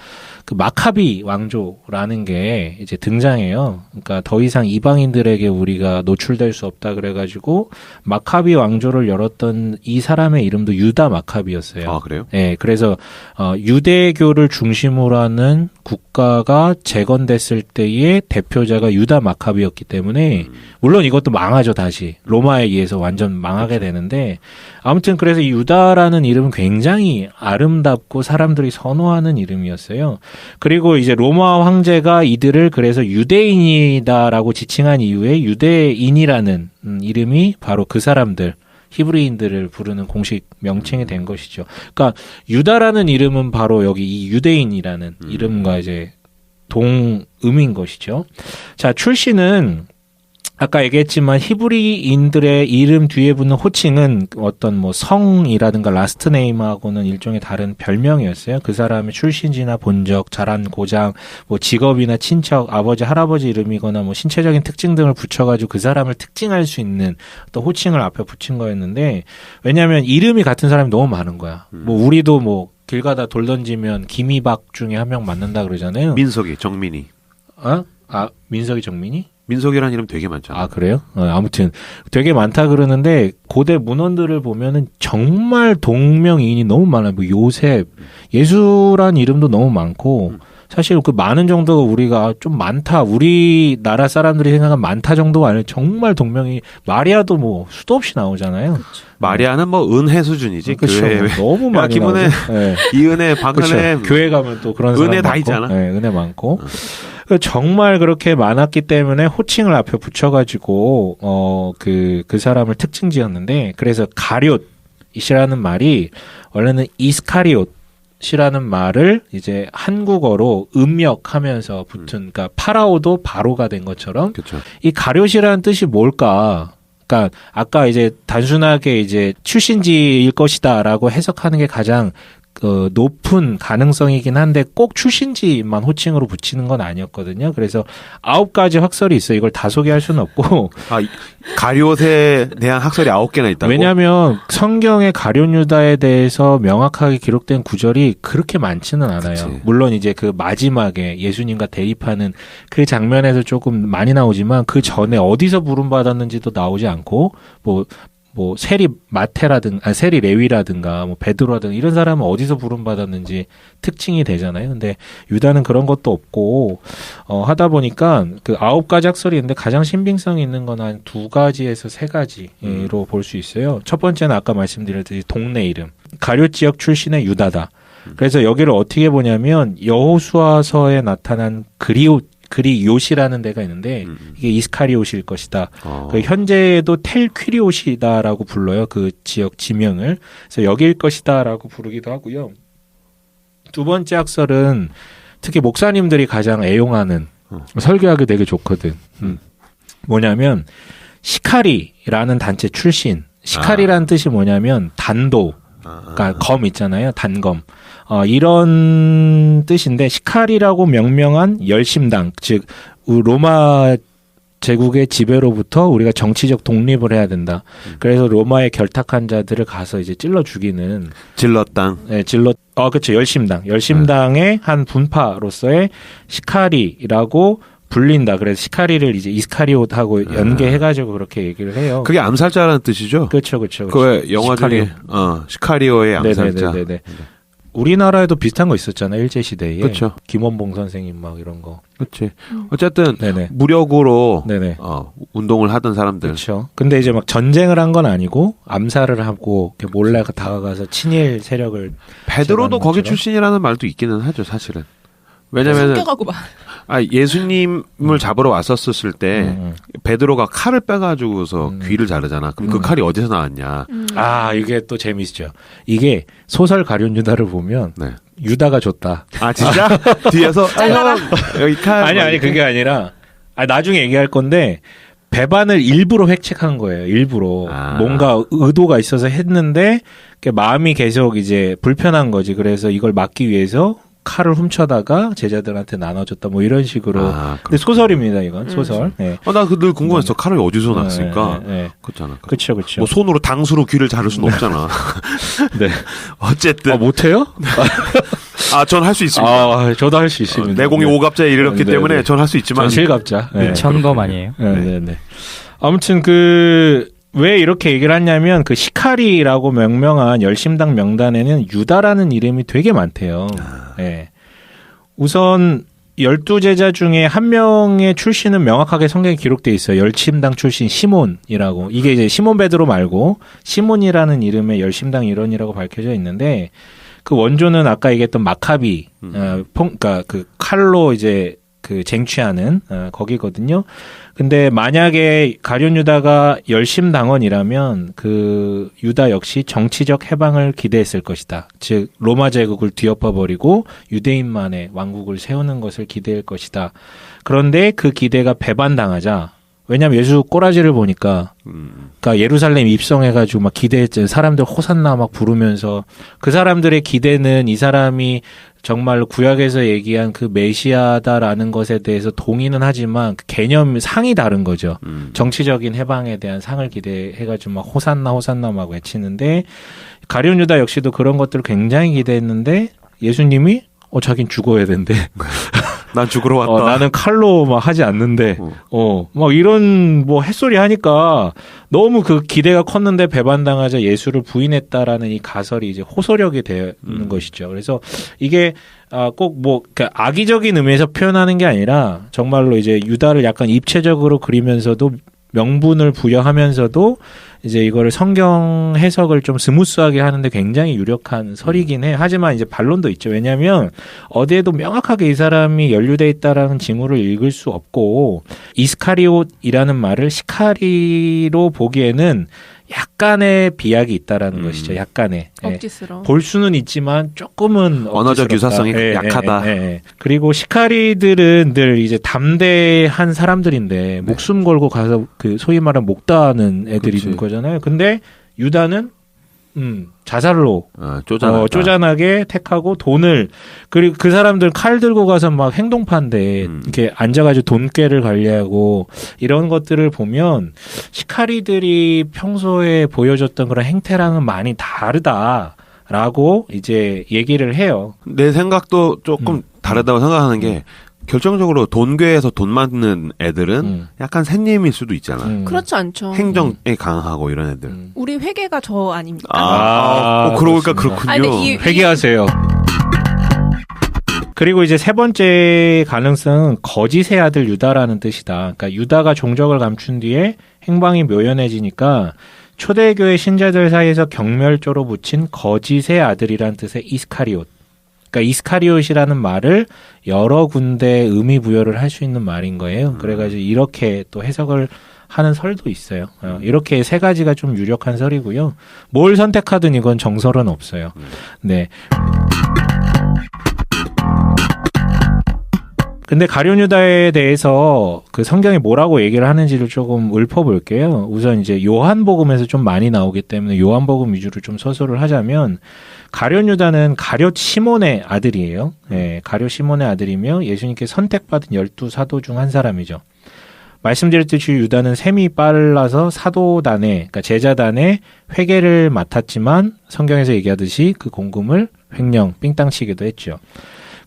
그 마카비 왕조라는 게 이제 등장해요. 그러니까 더 이상 이방인들에게 우리가 노출될 수 없다 그래가지고 마카비 왕조를 열었던 이 사람의 이름도 유다 마카비였어요. 아, 그래요? 네, 그래서 유대교를 중심으로 하는 국가가 재건됐을 때의 대표자가 유다 마카비였기 때문에 물론 이것도 망하죠 다시 로마에 의해서 완전 망하게 되는데 아무튼 그래서 이 유다라는 이름은 굉장히 아름답고 사람들이 선호하는 이름이었어요. 그리고 이제 로마 황제가 이들을 그래서 유대인이다라고 지칭한 이후에 유대인이라는 이름이 바로 그 사람들 히브리인들을 부르는 공식 명칭이 된 것이죠. 그러니까 유다라는 이름은 바로 여기 이 유대인이라는 이름과 이제 동음인 것이죠. 자, 출신은 아까 얘기했지만 히브리인들의 이름 뒤에 붙는 호칭은 어떤 뭐 성이라든가 라스트 네임하고는 일종의 다른 별명이었어요. 그 사람의 출신지나 본적, 자란 고장, 뭐 직업이나 친척, 아버지, 할아버지 이름이거나 뭐 신체적인 특징 등을 붙여가지고 그 사람을 특징할 수 있는 또 호칭을 앞에 붙인 거였는데 왜냐하면 이름이 같은 사람이 너무 많은 거야. 뭐 우리도 뭐 길 가다 돌 던지면 김이박 중에 한 명 맞는다 그러잖아요. 민석이, 정민이. 민석이 정민이? 민석이라는 이름 되게 많잖아요. 아, 그래요? 아무튼 되게 많다 그러는데 고대 문헌들을 보면은 정말 동명이인이 너무 많아요. 뭐 요셉, 예수란 이름도 너무 많고 사실 그 많은 정도가 우리가 좀 많다. 우리나라 사람들이 생각한 많다 정도가 아니라 정말 동명이 마리아도 뭐 수도 없이 나오잖아요. 그쵸. 마리아는 뭐 은혜 수준이지. 그렇죠. 교회 너무 많이 김은혜, 네. 이은혜, 박은혜. 교회 가면 또 그런 사람 은혜 다 많고. 있잖아. 네, 은혜 많고. 정말 그렇게 많았기 때문에 호칭을 앞에 붙여가지고 그 사람을 특징 지었는데 그래서 가룟이라는 말이 원래는 이스카리옷이라는 말을 이제 한국어로 음역하면서 붙은 그러니까 파라오도 바로가 된 것처럼 그쵸. 이 가룟이라는 뜻이 뭘까? 그러니까 아까 이제 단순하게 이제 출신지일 것이다라고 해석하는 게 가장 높은 가능성이긴 한데 꼭 출신지만 호칭으로 붙이는 건 아니었거든요. 그래서 9가지 학설이 있어요. 이걸 다 소개할 수는 없고. 가룟에 대한 학설이 9개나 있다고? 왜냐하면 성경의 가룟 유다에 대해서 명확하게 기록된 구절이 그렇게 많지는 않아요. 그치. 물론 이제 그 마지막에 예수님과 대립하는 그 장면에서 조금 많이 나오지만 그 전에 어디서 부름받았는지도 나오지 않고 뭐 세리 마테라든가 세리 레위라든가 뭐 베드로라든가 이런 사람은 어디서 부름받았는지 특징이 되잖아요. 근데 유다는 그런 것도 없고 하다 보니까 그 9가지 학설이 있는데 가장 신빙성이 있는 건 한 2가지에서 3가지로 볼 수 있어요. 첫 번째는 아까 말씀드렸듯이 동네 이름. 가룟 지역 출신의 유다다. 그래서 여기를 어떻게 보냐면 여호수아서에 나타난 그리옷이라는 데가 있는데 이게 이스카리옷일 것이다. 그 현재도 텔퀴리옷이다라고 불러요. 그 지역 지명을. 그래서 여기일 것이다라고 부르기도 하고요. 두 번째 학설은 특히 목사님들이 가장 애용하는 설교하기 되게 좋거든. 뭐냐면 시카리라는 단체 출신. 시카리라는 뜻이 뭐냐면 단도. 그러니까 검 있잖아요. 단검. 이런 뜻인데 시카리라고 명명한 열심당, 즉 로마 제국의 지배로부터 우리가 정치적 독립을 해야 된다. 그래서 로마에 결탁한 자들을 가서 이제 찔러 죽이는 질럿당. 네, 그렇죠. 열심당의 한 분파로서의 시카리라고 불린다. 그래서 시카리를 이제 이스카리옷하고 연계해가지고 그렇게 얘기를 해요. 그게 암살자라는 뜻이죠? 그렇죠. 그 영화 중에 시카리오의 암살자. 네네네. 우리나라에도 비슷한 거 있었잖아요. 일제시대에. 그렇죠. 김원봉 선생님 막 이런 거. 그렇지. 어쨌든 네네. 무력으로 네네. 운동을 하던 사람들. 그렇죠. 근데 이제 막 전쟁을 한 건 아니고 암살을 하고 이렇게 몰래 다가가서 친일 세력을 베드로도 거기 것처럼. 출신이라는 말도 있기는 하죠, 사실은. 왜냐면은 숨겨가고 막. 예수님을 잡으러 왔었을 때 베드로가 칼을 빼가지고서 귀를 자르잖아. 그럼 그 칼이 어디서 나왔냐? 아, 이게 또 재미있죠. 이게 소설 가룟 유다를 보면 네. 유다가 줬다. 아 진짜? 뒤에서 형, 여기 칼. 아니 그게 아니라 나중에 얘기할 건데 배반을 일부러 획책한 거예요. 일부러 뭔가 의도가 있어서 했는데 마음이 계속 이제 불편한 거지. 그래서 이걸 막기 위해서 칼을 훔쳐다가 제자들한테 나눠줬다. 뭐 이런 식으로. 근데 소설입니다. 이건 소설. 네. 나 늘 궁금했어. 칼을 어디서 났을까? 네. 그렇잖아. 그렇죠. 뭐 손으로 당수로 귀를 자를 수는 없잖아. 네. 어쨌든. 못해요? 전 할 수 있습니다. 저도 할 수 있습니다. 내공이 네. 5갑자에 이르렀기 때문에 전 할 수 있지만. 전 실갑자. 네. 천검 아니에요? 네. 아무튼 왜 이렇게 얘기를 하냐면 그 시카리라고 명명한 열심당 명단에는 유다라는 이름이 되게 많대요. 네. 우선 12제자 중에 한 명의 출신은 명확하게 성경에 기록돼 있어요. 열심당 출신 시몬이라고. 이게 이제 시몬 베드로 말고 시몬이라는 이름의 열심당 일원이라고 밝혀져 있는데 그 원조는 아까 얘기했던 마카비, 그러니까 그 칼로 이제 그 쟁취하는 거기거든요. 근데 만약에 가룟 유다가 열심당원이라면 그 유다 역시 정치적 해방을 기대했을 것이다. 즉 로마 제국을 뒤엎어버리고 유대인만의 왕국을 세우는 것을 기대할 것이다. 그런데 그 기대가 배반당하자. 왜냐면 예수 꼬라지를 보니까 그러니까 예루살렘 입성해가지고 막 기대했잖아요. 사람들 호산나 막 부르면서 그 사람들의 기대는 이 사람이 정말로 구약에서 얘기한 그 메시아다라는 것에 대해서 동의는 하지만 그 개념 상이 다른 거죠. 정치적인 해방에 대한 상을 기대해가지고 막 호산나 막 외치는데 가룟 유다 역시도 그런 것들을 굉장히 기대했는데 예수님이 자긴 죽어야 된대. 난 죽으러 왔다. 나는 칼로 막 하지 않는데, 막 이런 뭐 햇소리 하니까 너무 그 기대가 컸는데 배반당하자 예수를 부인했다라는 이 가설이 이제 호소력이 되는 것이죠. 그래서 이게 꼭 뭐 악의적인 의미에서 표현하는 게 아니라 정말로 이제 유다를 약간 입체적으로 그리면서도 명분을 부여하면서도 이제 이거를 성경 해석을 좀 스무스하게 하는데 굉장히 유력한 설이긴 해. 하지만 이제 반론도 있죠. 왜냐하면 어디에도 명확하게 이 사람이 연루돼 있다라는 징후를 읽을 수 없고 이스카리옷이라는 말을 시카리로 보기에는 약간의 비약이 있다라는 것이죠. 약간의. 억지스러워. 볼 수는 있지만 조금은 언어적 유사성이 약하다. 그리고 시카리들은 늘 이제 담대한 사람들인데 목숨 걸고 가서 그 소위 말하는 목다하는 애들이 있는 거잖아요. 근데 유다는 자살로 쪼잔하게 택하고 돈을 그리고 그 사람들 칼 들고 가서 막 행동파인데 이렇게 앉아가지고 돈꾀를 관리하고 이런 것들을 보면 시카리들이 평소에 보여줬던 그런 행태랑은 많이 다르다라고 이제 얘기를 해요. 내 생각도 조금 다르다고 생각하는 게 결정적으로 돈괴에서 돈 맞는 애들은 약간 샌님일 수도 있잖아. 그렇지 않죠. 행정에 강하고 이런 애들. 우리 회계가 저 아닙니까? 그러고 보니까 그렇군요. 회개하세요. 그리고 이제 세 번째 가능성은 거짓의 아들 유다라는 뜻이다. 그러니까 유다가 종적을 감춘 뒤에 행방이 묘연해지니까 초대교회 신자들 사이에서 경멸조로 붙인 거짓의 아들이란 뜻의 이스카리옷. 그러니까 이스카리옷이라는 말을 여러 군데 의미 부여를 할 수 있는 말인 거예요. 그래가지고 이렇게 또 해석을 하는 설도 있어요. 이렇게 세 가지가 좀 유력한 설이고요. 뭘 선택하든 이건 정설은 없어요. 네. 근데 가룟 유다에 대해서 그 성경이 뭐라고 얘기를 하는지를 조금 읊어볼게요. 우선 이제 요한복음에서 좀 많이 나오기 때문에 요한복음 위주로 좀 서술을 하자면 가룟 유다는 가룟 시몬의 아들이에요. 네, 가룟 시몬의 아들이며 예수님께 선택받은 12 사도 중 한 사람이죠. 말씀드렸듯이 유다는 셈이 빨라서 사도단에, 그러니까 제자단의 회계를 맡았지만 성경에서 얘기하듯이 그 공금을 횡령, 삥땅치기도 했죠.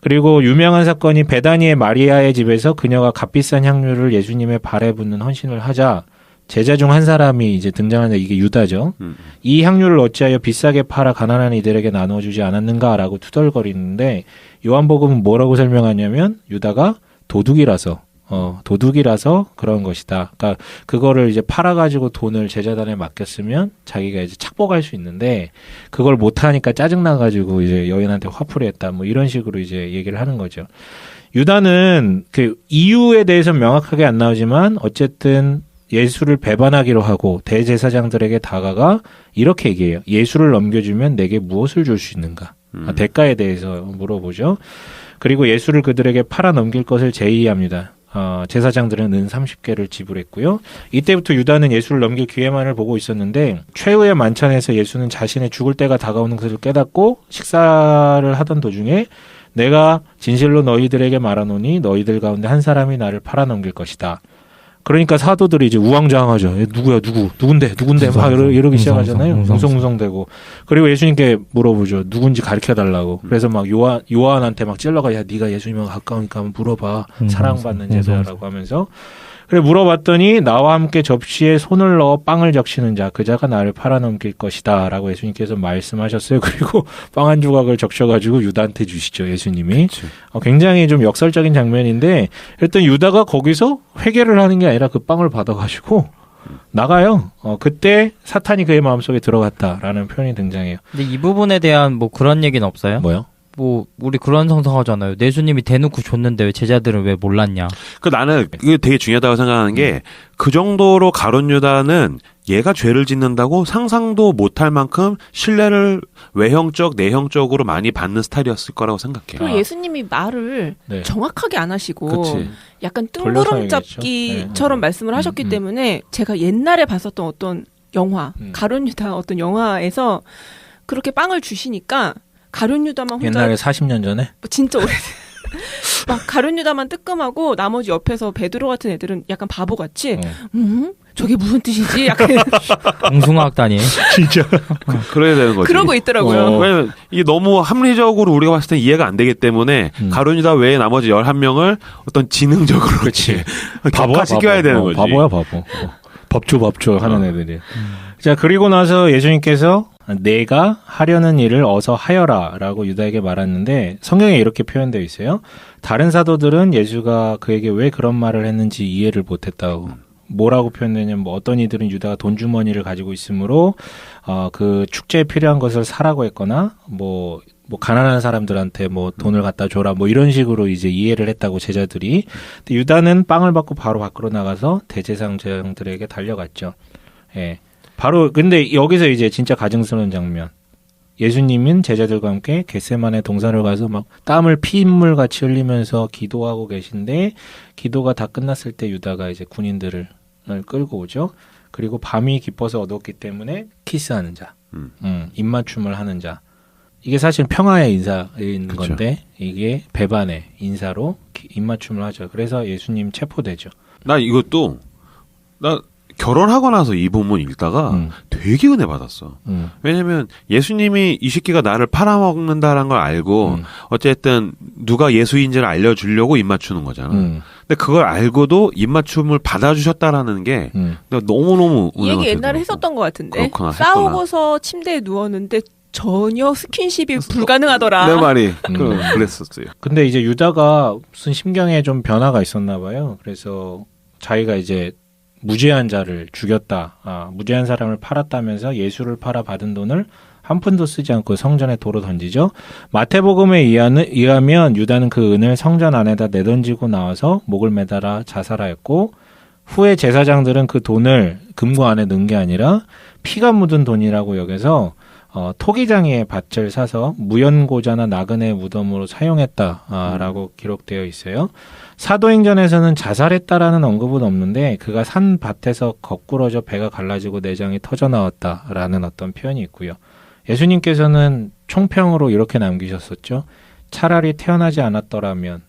그리고 유명한 사건이 베다니의 마리아의 집에서 그녀가 값비싼 향유를 예수님의 발에 붓는 헌신을 하자 제자 중 한 사람이 이제 등장하는데 이게 유다죠. 이 향유를 어찌하여 비싸게 팔아 가난한 이들에게 나눠주지 않았는가라고 투덜거리는데 요한복음은 뭐라고 설명하냐면 유다가 도둑이라서 그런 것이다. 그러니까 그거를 이제 팔아가지고 돈을 제자단에 맡겼으면 자기가 이제 착복할 수 있는데 그걸 못하니까 짜증나가지고 이제 여인한테 화풀이 했다. 뭐 이런 식으로 이제 얘기를 하는 거죠. 유다는 그 이유에 대해서 명확하게 안 나오지만 어쨌든 예수를 배반하기로 하고 대제사장들에게 다가가 이렇게 얘기해요. 예수를 넘겨주면 내게 무엇을 줄 수 있는가? 대가에 대해서 물어보죠. 그리고 예수를 그들에게 팔아 넘길 것을 제의합니다. 제사장들은 은 30개를 지불했고요. 이때부터 유다는 예수를 넘길 기회만을 보고 있었는데 최후의 만찬에서 예수는 자신의 죽을 때가 다가오는 것을 깨닫고 식사를 하던 도중에 내가 진실로 너희들에게 말하노니 너희들 가운데 한 사람이 나를 팔아 넘길 것이다. 그러니까 사도들이 이제 우왕좌왕하죠. 누군데 막 이러기 시작하잖아요. 웅성웅성대고. 그리고 예수님께 물어보죠. 누군지 가르쳐달라고. 그래서 막 요한한테 막 찔러가 야 네가 예수님과 가까우니까 한번 물어봐. 사랑받는 제자라고 하면서. 그래 물어봤더니 나와 함께 접시에 손을 넣어 빵을 적시는 자 그 자가 나를 팔아넘길 것이다 라고 예수님께서 말씀하셨어요. 그리고 빵 한 조각을 적셔가지고 유다한테 주시죠. 예수님이. 굉장히 좀 역설적인 장면인데 일단 유다가 거기서 회개를 하는 게 아니라 그 빵을 받아가지고 나가요. 그때 사탄이 그의 마음속에 들어갔다라는 표현이 등장해요. 근데 이 부분에 대한 뭐 그런 얘기는 없어요? 뭐요? 뭐 우리 그런 상상하잖아요. 예수님이 대놓고 줬는데 왜 제자들은 왜 몰랐냐? 나는 이게 되게 중요하다고 생각하는 게 그 정도로 가룟 유다는 얘가 죄를 짓는다고 상상도 못할 만큼 신뢰를 외형적, 내형적으로 많이 받는 스타일이었을 거라고 생각해요. 그리고 예수님이 말을 네. 정확하게 안 하시고 그치. 약간 돌려서 뜬구름잡기처럼 말씀을 하셨기 때문에 제가 옛날에 봤었던 어떤 영화, 가룟 유다 어떤 영화에서 그렇게 빵을 주시니까 가룟 유다만 혼자 옛날에 40년 전에? 진짜 오래된 막 가룟 유다만 뜨끔하고 나머지 옆에서 베드로 같은 애들은 약간 바보같이 저게 무슨 뜻이지? 약간 웅숭아학단이에요. 진짜. 그래야 되는 거지. 그러고 있더라고요. 왜냐면 이게 너무 합리적으로 우리가 봤을 때 이해가 안 되기 때문에 가룟 유다 외에 나머지 11명을 어떤 지능적으로 그렇지 격화시켜야 되는 거지. 바보야 바보. 법조 하는 애들이. 자 그리고 나서 예수님께서 내가 하려는 일을 어서 하여라 라고 유다에게 말했는데 성경에 이렇게 표현되어 있어요. 다른 사도들은 예수가 그에게 왜 그런 말을 했는지 이해를 못했다고. 뭐라고 표현되냐면 뭐 어떤 이들은 유다가 돈 주머니를 가지고 있으므로 그 축제에 필요한 것을 사라고 했거나 뭐 가난한 사람들한테 뭐 돈을 갖다 줘라 뭐 이런 식으로 이제 이해를 했다고 제자들이. 근데 유다는 빵을 받고 바로 밖으로 나가서 대제사장들에게 달려갔죠. 예. 바로 근데 여기서 이제 진짜 가증스러운 장면. 예수님은 제자들과 함께 겟세마네 동산을 가서 막 땀을 피인물 같이 흘리면서 기도하고 계신데 기도가 다 끝났을 때 유다가 이제 군인들을 끌고 오죠. 그리고 밤이 깊어서 어두웠기 때문에 키스하는 자, 입맞춤을 하는 자. 이게 사실 평화의 인사인 그쵸. 건데 이게 배반의 인사로 입맞춤을 하죠. 그래서 예수님 체포되죠. 나 이것도 결혼하고 나서 이 본문 읽다가 되게 은혜 받았어. 왜냐면 예수님이 이 새끼가 나를 팔아먹는다라는 걸 알고 어쨌든 누가 예수인지를 알려주려고 입맞추는 거잖아. 근데 그걸 알고도 입맞춤을 받아주셨다라는 게 내가 너무너무 이 얘기 옛날에 했었던 것 같은데 그렇구나, 싸우고서 침대에 누웠는데 전혀 스킨십이 불가능하더라. 내 말이 그랬었어요. 근데 이제 유다가 무슨 심경에 좀 변화가 있었나 봐요. 그래서 자기가 이제 무죄한 자를 죽였다. 무죄한 사람을 팔았다면서 예수를 팔아 받은 돈을 한 푼도 쓰지 않고 성전에 도로 던지죠. 마태복음에 의하면 유다는 그 은을 성전 안에다 내던지고 나와서 목을 매달아 자살하였고 후에 제사장들은 그 돈을 금고 안에 넣은 게 아니라 피가 묻은 돈이라고 여겨서 토기장이의 밭을 사서 무연고자나 나그네 무덤으로 사용했다라고 기록되어 있어요. 사도행전에서는 자살했다라는 언급은 없는데 그가 산 밭에서 거꾸러져 배가 갈라지고 내장이 터져 나왔다라는 어떤 표현이 있고요. 예수님께서는 총평으로 이렇게 남기셨었죠. 차라리 태어나지 않았더라면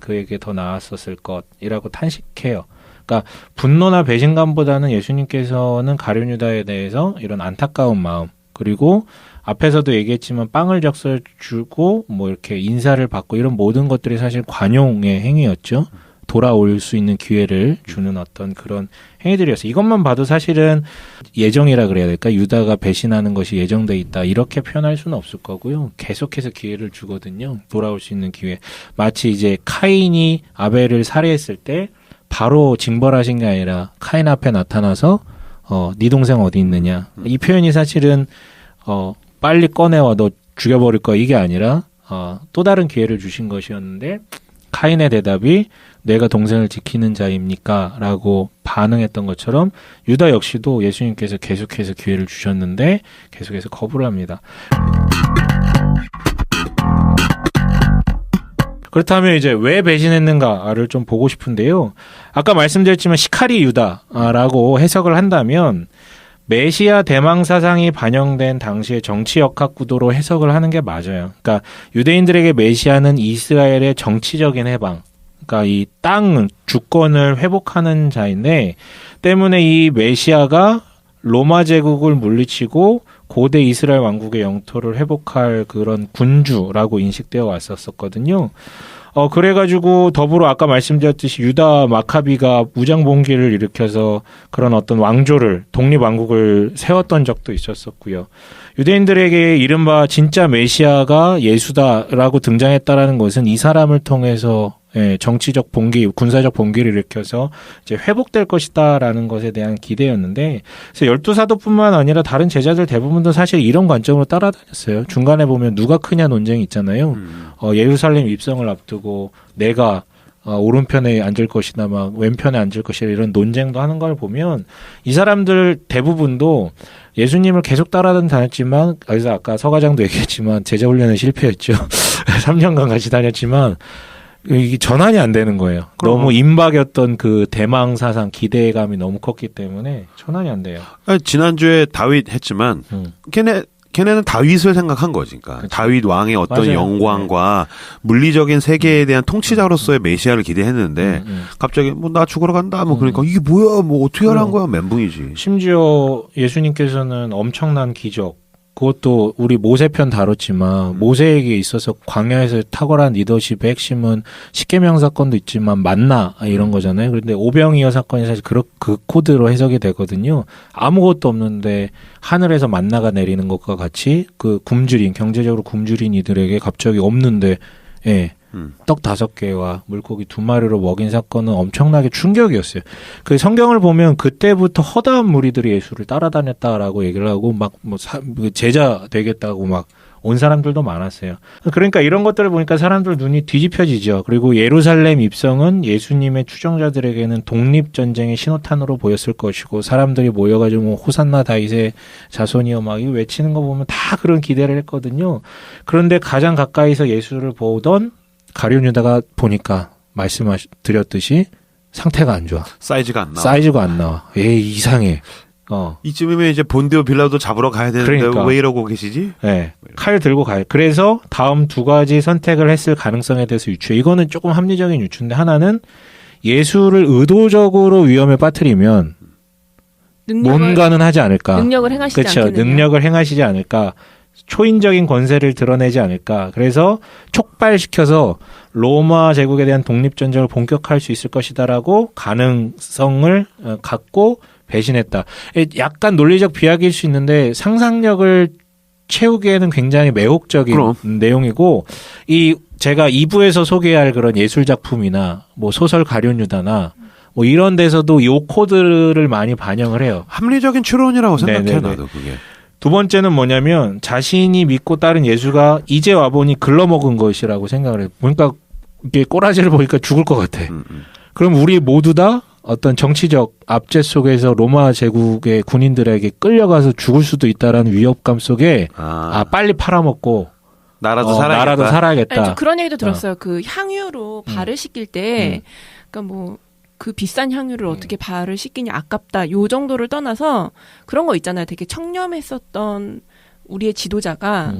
그에게 더 나았었을 것이라고 탄식해요. 그러니까 분노나 배신감보다는 예수님께서는 가룟 유다에 대해서 이런 안타까운 마음, 그리고 앞에서도 얘기했지만 빵을 적셔 주고 뭐 이렇게 인사를 받고 이런 모든 것들이 사실 관용의 행위였죠. 돌아올 수 있는 기회를 주는 어떤 그런 행위들이었어요. 이것만 봐도 사실은 예정이라 그래야 될까? 유다가 배신하는 것이 예정돼 있다. 이렇게 표현할 수는 없을 거고요. 계속해서 기회를 주거든요. 돌아올 수 있는 기회. 마치 이제 카인이 아벨을 살해했을 때 바로 징벌하신 게 아니라 카인 앞에 나타나서 네 동생 어디 있느냐. 이 표현이 사실은 빨리 꺼내와 너 죽여버릴 거야 이게 아니라 또 다른 기회를 주신 것이었는데 카인의 대답이 내가 동생을 지키는 자입니까? 라고 반응했던 것처럼 유다 역시도 예수님께서 계속해서 기회를 주셨는데 계속해서 거부를 합니다. 그렇다면 이제 왜 배신했는가를 좀 보고 싶은데요. 아까 말씀드렸지만 시카리 유다라고 해석을 한다면 메시아 대망 사상이 반영된 당시의 정치 역학 구도로 해석을 하는 게 맞아요. 그러니까 유대인들에게 메시아는 이스라엘의 정치적인 해방, 그러니까 이 땅 주권을 회복하는 자인데 때문에 이 메시아가 로마 제국을 물리치고 고대 이스라엘 왕국의 영토를 회복할 그런 군주라고 인식되어 왔었거든요. 그래가지고 더불어 아까 말씀드렸듯이 유다 마카비가 무장 봉기를 일으켜서 그런 어떤 왕조를 독립왕국을 세웠던 적도 있었었고요. 유대인들에게 이른바 진짜 메시아가 예수다라고 등장했다라는 것은 이 사람을 통해서 정치적 봉기, 군사적 봉기를 일으켜서 이제 회복될 것이다라는 것에 대한 기대였는데, 그래서 12사도뿐만 아니라 다른 제자들 대부분도 사실 이런 관점으로 따라다녔어요. 중간에 보면 누가 크냐 논쟁이 있잖아요. 예루살렘 입성을 앞두고 내가 오른편에 앉을 것이나 막 왼편에 앉을 것이나 이런 논쟁도 하는 걸 보면 이 사람들 대부분도 예수님을 계속 다녔지만, 그래서 아까 서과장도 얘기했지만 제자 훈련은 실패했죠. 3년간 같이 다녔지만 이게 전환이 안 되는 거예요. 그럼. 너무 임박이었던 그 대망 사상, 기대감이 너무 컸기 때문에 전환이 안 돼요. 지난주에 다윗 했지만 걔네는 다윗을 생각한 거지. 그러니까 그쵸. 다윗 왕의 어떤 맞아요. 영광과 물리적인 세계에 대한 통치자로서의 메시아를 기대했는데 갑자기 뭐 나 죽으러 간다 뭐 그러니까 이게 뭐야 뭐 어떻게 하라는 거야 멘붕이지. 심지어 예수님께서는 엄청난 기적, 그것도 우리 모세편 다뤘지만 모세에게 있어서 광야에서 탁월한 리더십의 핵심은 십계명 사건도 있지만 만나 이런 거잖아요. 그런데 오병이어 사건이 사실 그 코드로 해석이 되거든요. 아무것도 없는데 하늘에서 만나가 내리는 것과 같이 그 굶주린, 경제적으로 굶주린 이들에게 갑자기 없는데 떡 5개와 물고기 2마리로 먹인 사건은 엄청나게 충격이었어요. 그 성경을 보면 그때부터 허다한 무리들이 예수를 따라다녔다라고 얘기를 하고 막 제자 되겠다고 막 온 사람들도 많았어요. 그러니까 이런 것들을 보니까 사람들 눈이 뒤집혀지죠. 그리고 예루살렘 입성은 예수님의 추종자들에게는 독립전쟁의 신호탄으로 보였을 것이고 사람들이 모여가지고 뭐 호산나 다윗의 자손이여 막 이거 외치는 거 보면 다 그런 기대를 했거든요. 그런데 가장 가까이서 예수를 보던 가룟 유다가 보니까 말씀드렸듯이 상태가 안 좋아. 사이즈가 안 나와. 사이즈가 안 나와. 에이 이상해. 이쯤이면 이제 본디오 빌라도 잡으러 가야 되는데 그러니까. 왜 이러고 계시지? 네, 칼 들고 가요. 그래서 다음 2가지 선택을 했을 가능성에 대해서 유추해. 이거는 조금 합리적인 유추인데 하나는 예수를 의도적으로 위험에 빠뜨리면 뭔가는 하지 않을까. 능력을 행하시지 그렇죠. 않겠느냐. 능력을 행하시지 않을까. 초인적인 권세를 드러내지 않을까. 그래서 촉발시켜서 로마 제국에 대한 독립전쟁을 본격화할 수 있을 것이다라고 가능성을 갖고 배신했다. 약간 논리적 비약일 수 있는데 상상력을 채우기에는 굉장히 매혹적인 내용이고 제가 2부에서 소개할 그런 예술 작품이나 뭐 소설 가룟 유다나 뭐 이런 데서도 이 코드를 많이 반영을 해요. 합리적인 추론이라고 생각해 네네네. 나도 그게. 두 번째는 뭐냐면 자신이 믿고 따른 예수가 이제 와보니 글러먹은 것이라고 생각을 해요. 그러니까 이게 꼬라지를 보니까 죽을 것 같아. 그럼 우리 모두 다 어떤 정치적 압제 속에서 로마 제국의 군인들에게 끌려가서 죽을 수도 있다라는 위협감 속에 빨리 팔아먹고 나라도 나라도 살아야겠다. 아니, 저 그런 얘기도 들었어요. 그 향유로 발을 씻길 때, 그러니까 뭐 그 비싼 향유를 어떻게 발을 씻기냐 아깝다 요 정도를 떠나서 그런 거 있잖아요. 되게 청렴했었던 우리의 지도자가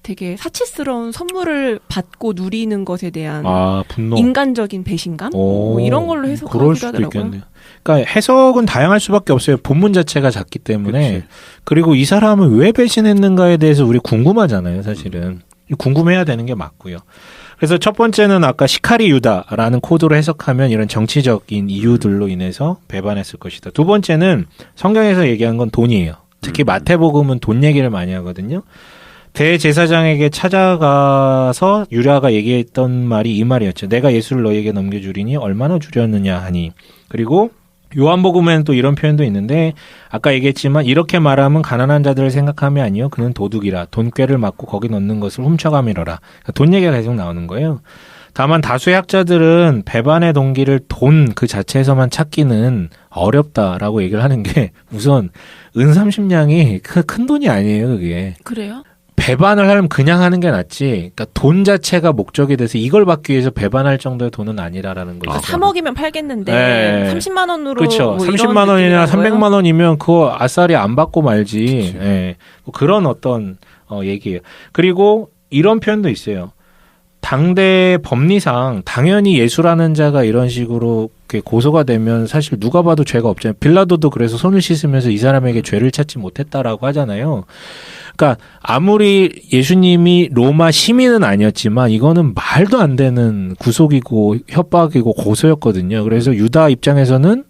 되게 사치스러운 선물을 받고 누리는 것에 대한 분노. 인간적인 배신감? 뭐 이런 걸로 해석하기도 그럴 수도 하더라고요. 있겠네요. 그러니까 해석은 다양할 수밖에 없어요. 본문 자체가 작기 때문에. 그치. 그리고 이 사람은 왜 배신했는가에 대해서 우리 궁금하잖아요, 사실은. 궁금해야 되는 게 맞고요. 그래서 첫 번째는 아까 시카리 유다라는 코드로 해석하면 이런 정치적인 이유들로 인해서 배반했을 것이다. 두 번째는 성경에서 얘기한 건 돈이에요. 특히 마태복음은 돈 얘기를 많이 하거든요. 대제사장에게 찾아가서 유다가 얘기했던 말이 이 말이었죠. 내가 예수를 너에게 넘겨주리니 얼마나 주렸느냐 하니. 그리고 요한복음에는 또 이런 표현도 있는데 아까 얘기했지만 이렇게 말하면 가난한 자들을 생각함이 아니요 그는 도둑이라 돈꾀를 맞고 거기 넣는 것을 훔쳐가미러라. 그러니까 돈 얘기가 계속 나오는 거예요. 다만 다수의 학자들은 배반의 동기를 돈 그 자체에서만 찾기는 어렵다라고 얘기를 하는 게 우선 은 30냥이 큰 돈이 아니에요. 그게. 그래요? 배반을 하려면 그냥 하는 게 낫지. 그러니까 돈 자체가 목적이 돼서 이걸 받기 위해서 배반할 정도의 돈은 아니라라는 거죠. 3억이면 팔겠는데 네. 30만 원으로 그렇죠. 뭐 30만 원이나 300만 원이면 그거 아싸리 안 받고 말지. 예. 뭐 그런 어떤 얘기예요. 그리고 이런 표현도 있어요. 당대 법리상 당연히 예수라는 자가 이런 식으로 고소가 되면 사실 누가 봐도 죄가 없잖아요. 빌라도도 그래서 손을 씻으면서 이 사람에게 죄를 찾지 못했다라고 하잖아요. 그러니까 아무리 예수님이 로마 시민은 아니었지만 이거는 말도 안 되는 구속이고 협박이고 고소였거든요. 그래서 유다 입장에서는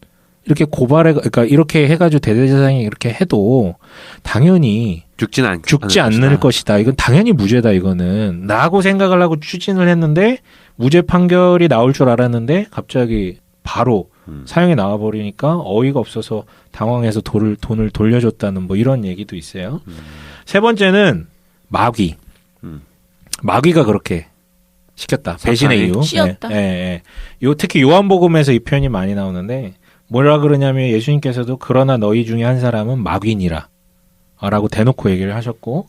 이렇게 그러니까 이렇게 해가지고 대제사장이 이렇게 해도 당연히 죽지 않을 것이다. 이건 당연히 무죄다. 이거는 라고 생각을 하고 추진을 했는데 무죄 판결이 나올 줄 알았는데 갑자기 바로 사형이 나와버리니까 어이가 없어서 당황해서 돈을 돌려줬다는 뭐 이런 얘기도 있어요. 세 번째는 마귀. 마귀가 그렇게 시켰다. 배신의 이유. 씌었다. 특히 요한복음에서 이 표현이 많이 나오는데 뭐라 그러냐면 예수님께서도 그러나 너희 중에 한 사람은 마귀니라 라고 대놓고 얘기를 하셨고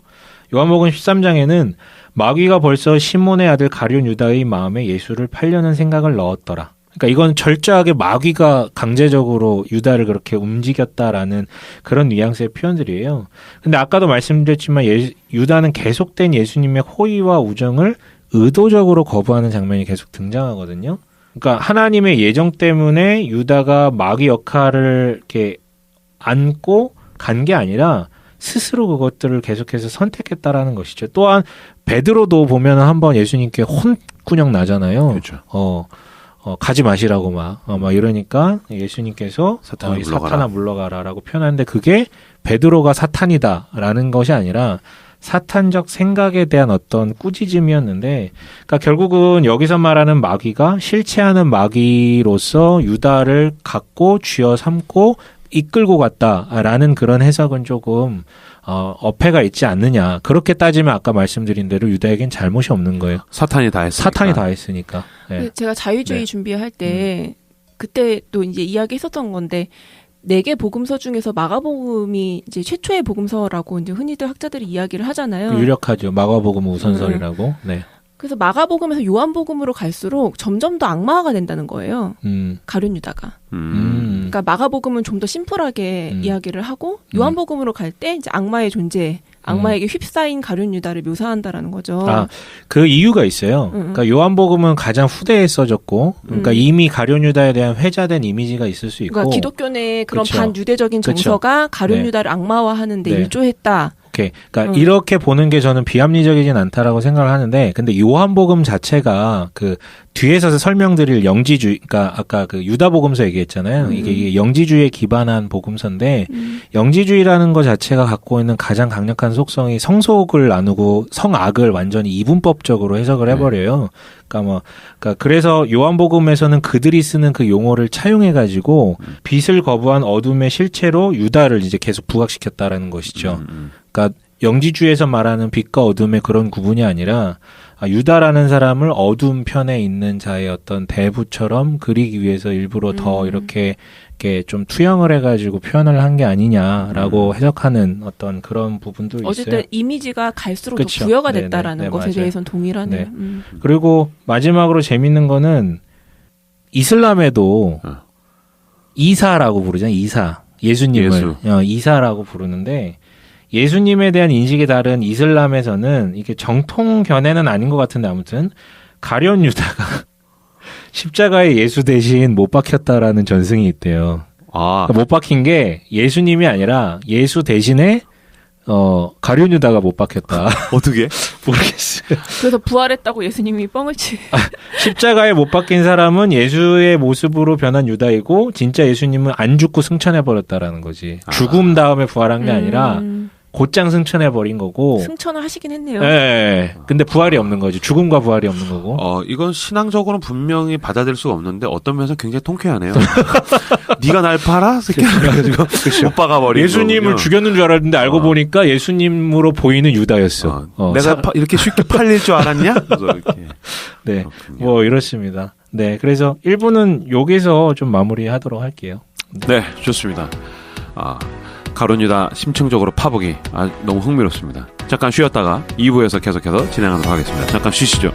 요한복음 13장에는 마귀가 벌써 시몬의 아들 가룟 유다의 마음에 예수를 팔려는 생각을 넣었더라. 그러니까 이건 철저하게 마귀가 강제적으로 유다를 그렇게 움직였다라는 그런 뉘앙스의 표현들이에요. 근데 아까도 말씀드렸지만 유다는 계속된 예수님의 호의와 우정을 의도적으로 거부하는 장면이 계속 등장하거든요. 그러니까 하나님의 예정 때문에 유다가 마귀 역할을 이렇게 안고 간 게 아니라 스스로 그것들을 계속해서 선택했다라는 것이죠. 또한 베드로도 보면 한번 예수님께 혼꾸녕 나잖아요. 그렇죠. 가지 마시라고 막 이러니까 예수님께서 사탄아 물러가라라고 표현하는데 그게 베드로가 사탄이다라는 것이 아니라 사탄적 생각에 대한 어떤 꾸짖음이었는데, 그러니까 결국은 여기서 말하는 마귀가 실체하는 마귀로서 유다를 갖고 쥐어 삼고 이끌고 갔다라는 그런 해석은 조금 어폐가 있지 않느냐. 그렇게 따지면 아까 말씀드린 대로 유다에겐 잘못이 없는 거예요. 사탄이 다 했으니까. 네. 제가 자유주의 준비할 때 그때 또 이제 이야기했었던 건데 4개 복음서 중에서 마가복음이 이제 최초의 복음서라고 이제 흔히들 학자들이 이야기를 하잖아요. 유력하죠. 마가복음 우선설이라고. 네. 그래서 마가복음에서 요한복음으로 갈수록 점점 더 악마가 된다는 거예요. 가룟 유다가. 그러니까 마가복음은 좀 더 심플하게 이야기를 하고 요한복음으로 갈 때 이제 악마의 존재, 악마에게 휩싸인 가룟 유다를 묘사한다라는 거죠. 그 이유가 있어요. 그러니까 요한복음은 가장 후대에 써졌고, 그러니까 이미 가룟 유다에 대한 회자된 이미지가 있을 수 있고. 그러니까 기독교 내 그런 그쵸. 반유대적인 정서가 가룟 네. 유다를 악마화하는데 네. 일조했다. 오케이. 그러니까 이렇게 보는 게 저는 비합리적이진 않다라고 생각을 하는데, 근데 요한복음 자체가 그 뒤에서 설명드릴 영지주의, 그러니까 아까 그 유다복음서 얘기했잖아요. 이게 영지주의에 기반한 복음서인데, 영지주의라는 것 자체가 갖고 있는 가장 강력한 속성이 성속을 나누고 성악을 완전히 이분법적으로 해석을 해버려요. 그러니까 그래서 요한복음에서는 그들이 쓰는 그 용어를 차용해가지고 빛을 거부한 어둠의 실체로 유다를 이제 계속 부각시켰다라는 것이죠. 그러니까 영지주의에서 말하는 빛과 어둠의 그런 구분이 아니라 유다라는 사람을 어둠 편에 있는 자의 어떤 대부처럼 그리기 위해서 일부러 더 이렇게 좀 투영을 해가지고 표현을 한 게 아니냐라고 해석하는 어떤 그런 부분도 있어요. 어쨌든 이미지가 갈수록 그쵸. 더 부여가 네네. 됐다라는 네, 것에 맞아요. 대해서는 동일하네요. 네. 그리고 마지막으로 재밌는 거는 이슬람에도 이사라고 부르잖아요. 이사. 예수님을 예수. 이사라고 부르는데 예수님에 대한 인식이 다른 이슬람에서는 이게 정통 견해는 아닌 것 같은데 아무튼 가룟 유다가 십자가에 예수 대신 못 박혔다라는 전승이 있대요. 아, 그러니까 못 박힌 게 예수님이 아니라 예수 대신에 가룟 유다가 못 박혔다. 어떻게? 모르겠어요. 그래서 부활했다고 예수님이 뻥을 치. 십자가에 못 박힌 사람은 예수의 모습으로 변한 유다이고 진짜 예수님은 안 죽고 승천해버렸다라는 거지. 죽음 다음에 부활한 게 아니라 곧장 승천해버린 거고. 승천을 하시긴 했네요. 네. 근데 부활이 없는 거지. 죽음과 부활이 없는 거고. 이건 신앙적으로는 분명히 받아들일 수가 없는데 어떤 면에서 굉장히 통쾌하네요. 네가 날 팔아? 그래가지고 못 박아버린 예수님을 거군요. 죽였는 줄 알았는데 알고 보니까 예수님으로 보이는 유다였어. 내가 이렇게 쉽게 팔릴 줄 알았냐? 그래서 이렇게. 네. 그렇군요. 뭐 이렇습니다. 네. 그래서 1부는 여기서 좀 마무리하도록 할게요. 네, 좋습니다. 가룟 유다 심층적으로 파보기 너무 흥미롭습니다. 잠깐 쉬었다가 2부에서 계속해서 진행하도록 하겠습니다. 잠깐 쉬시죠.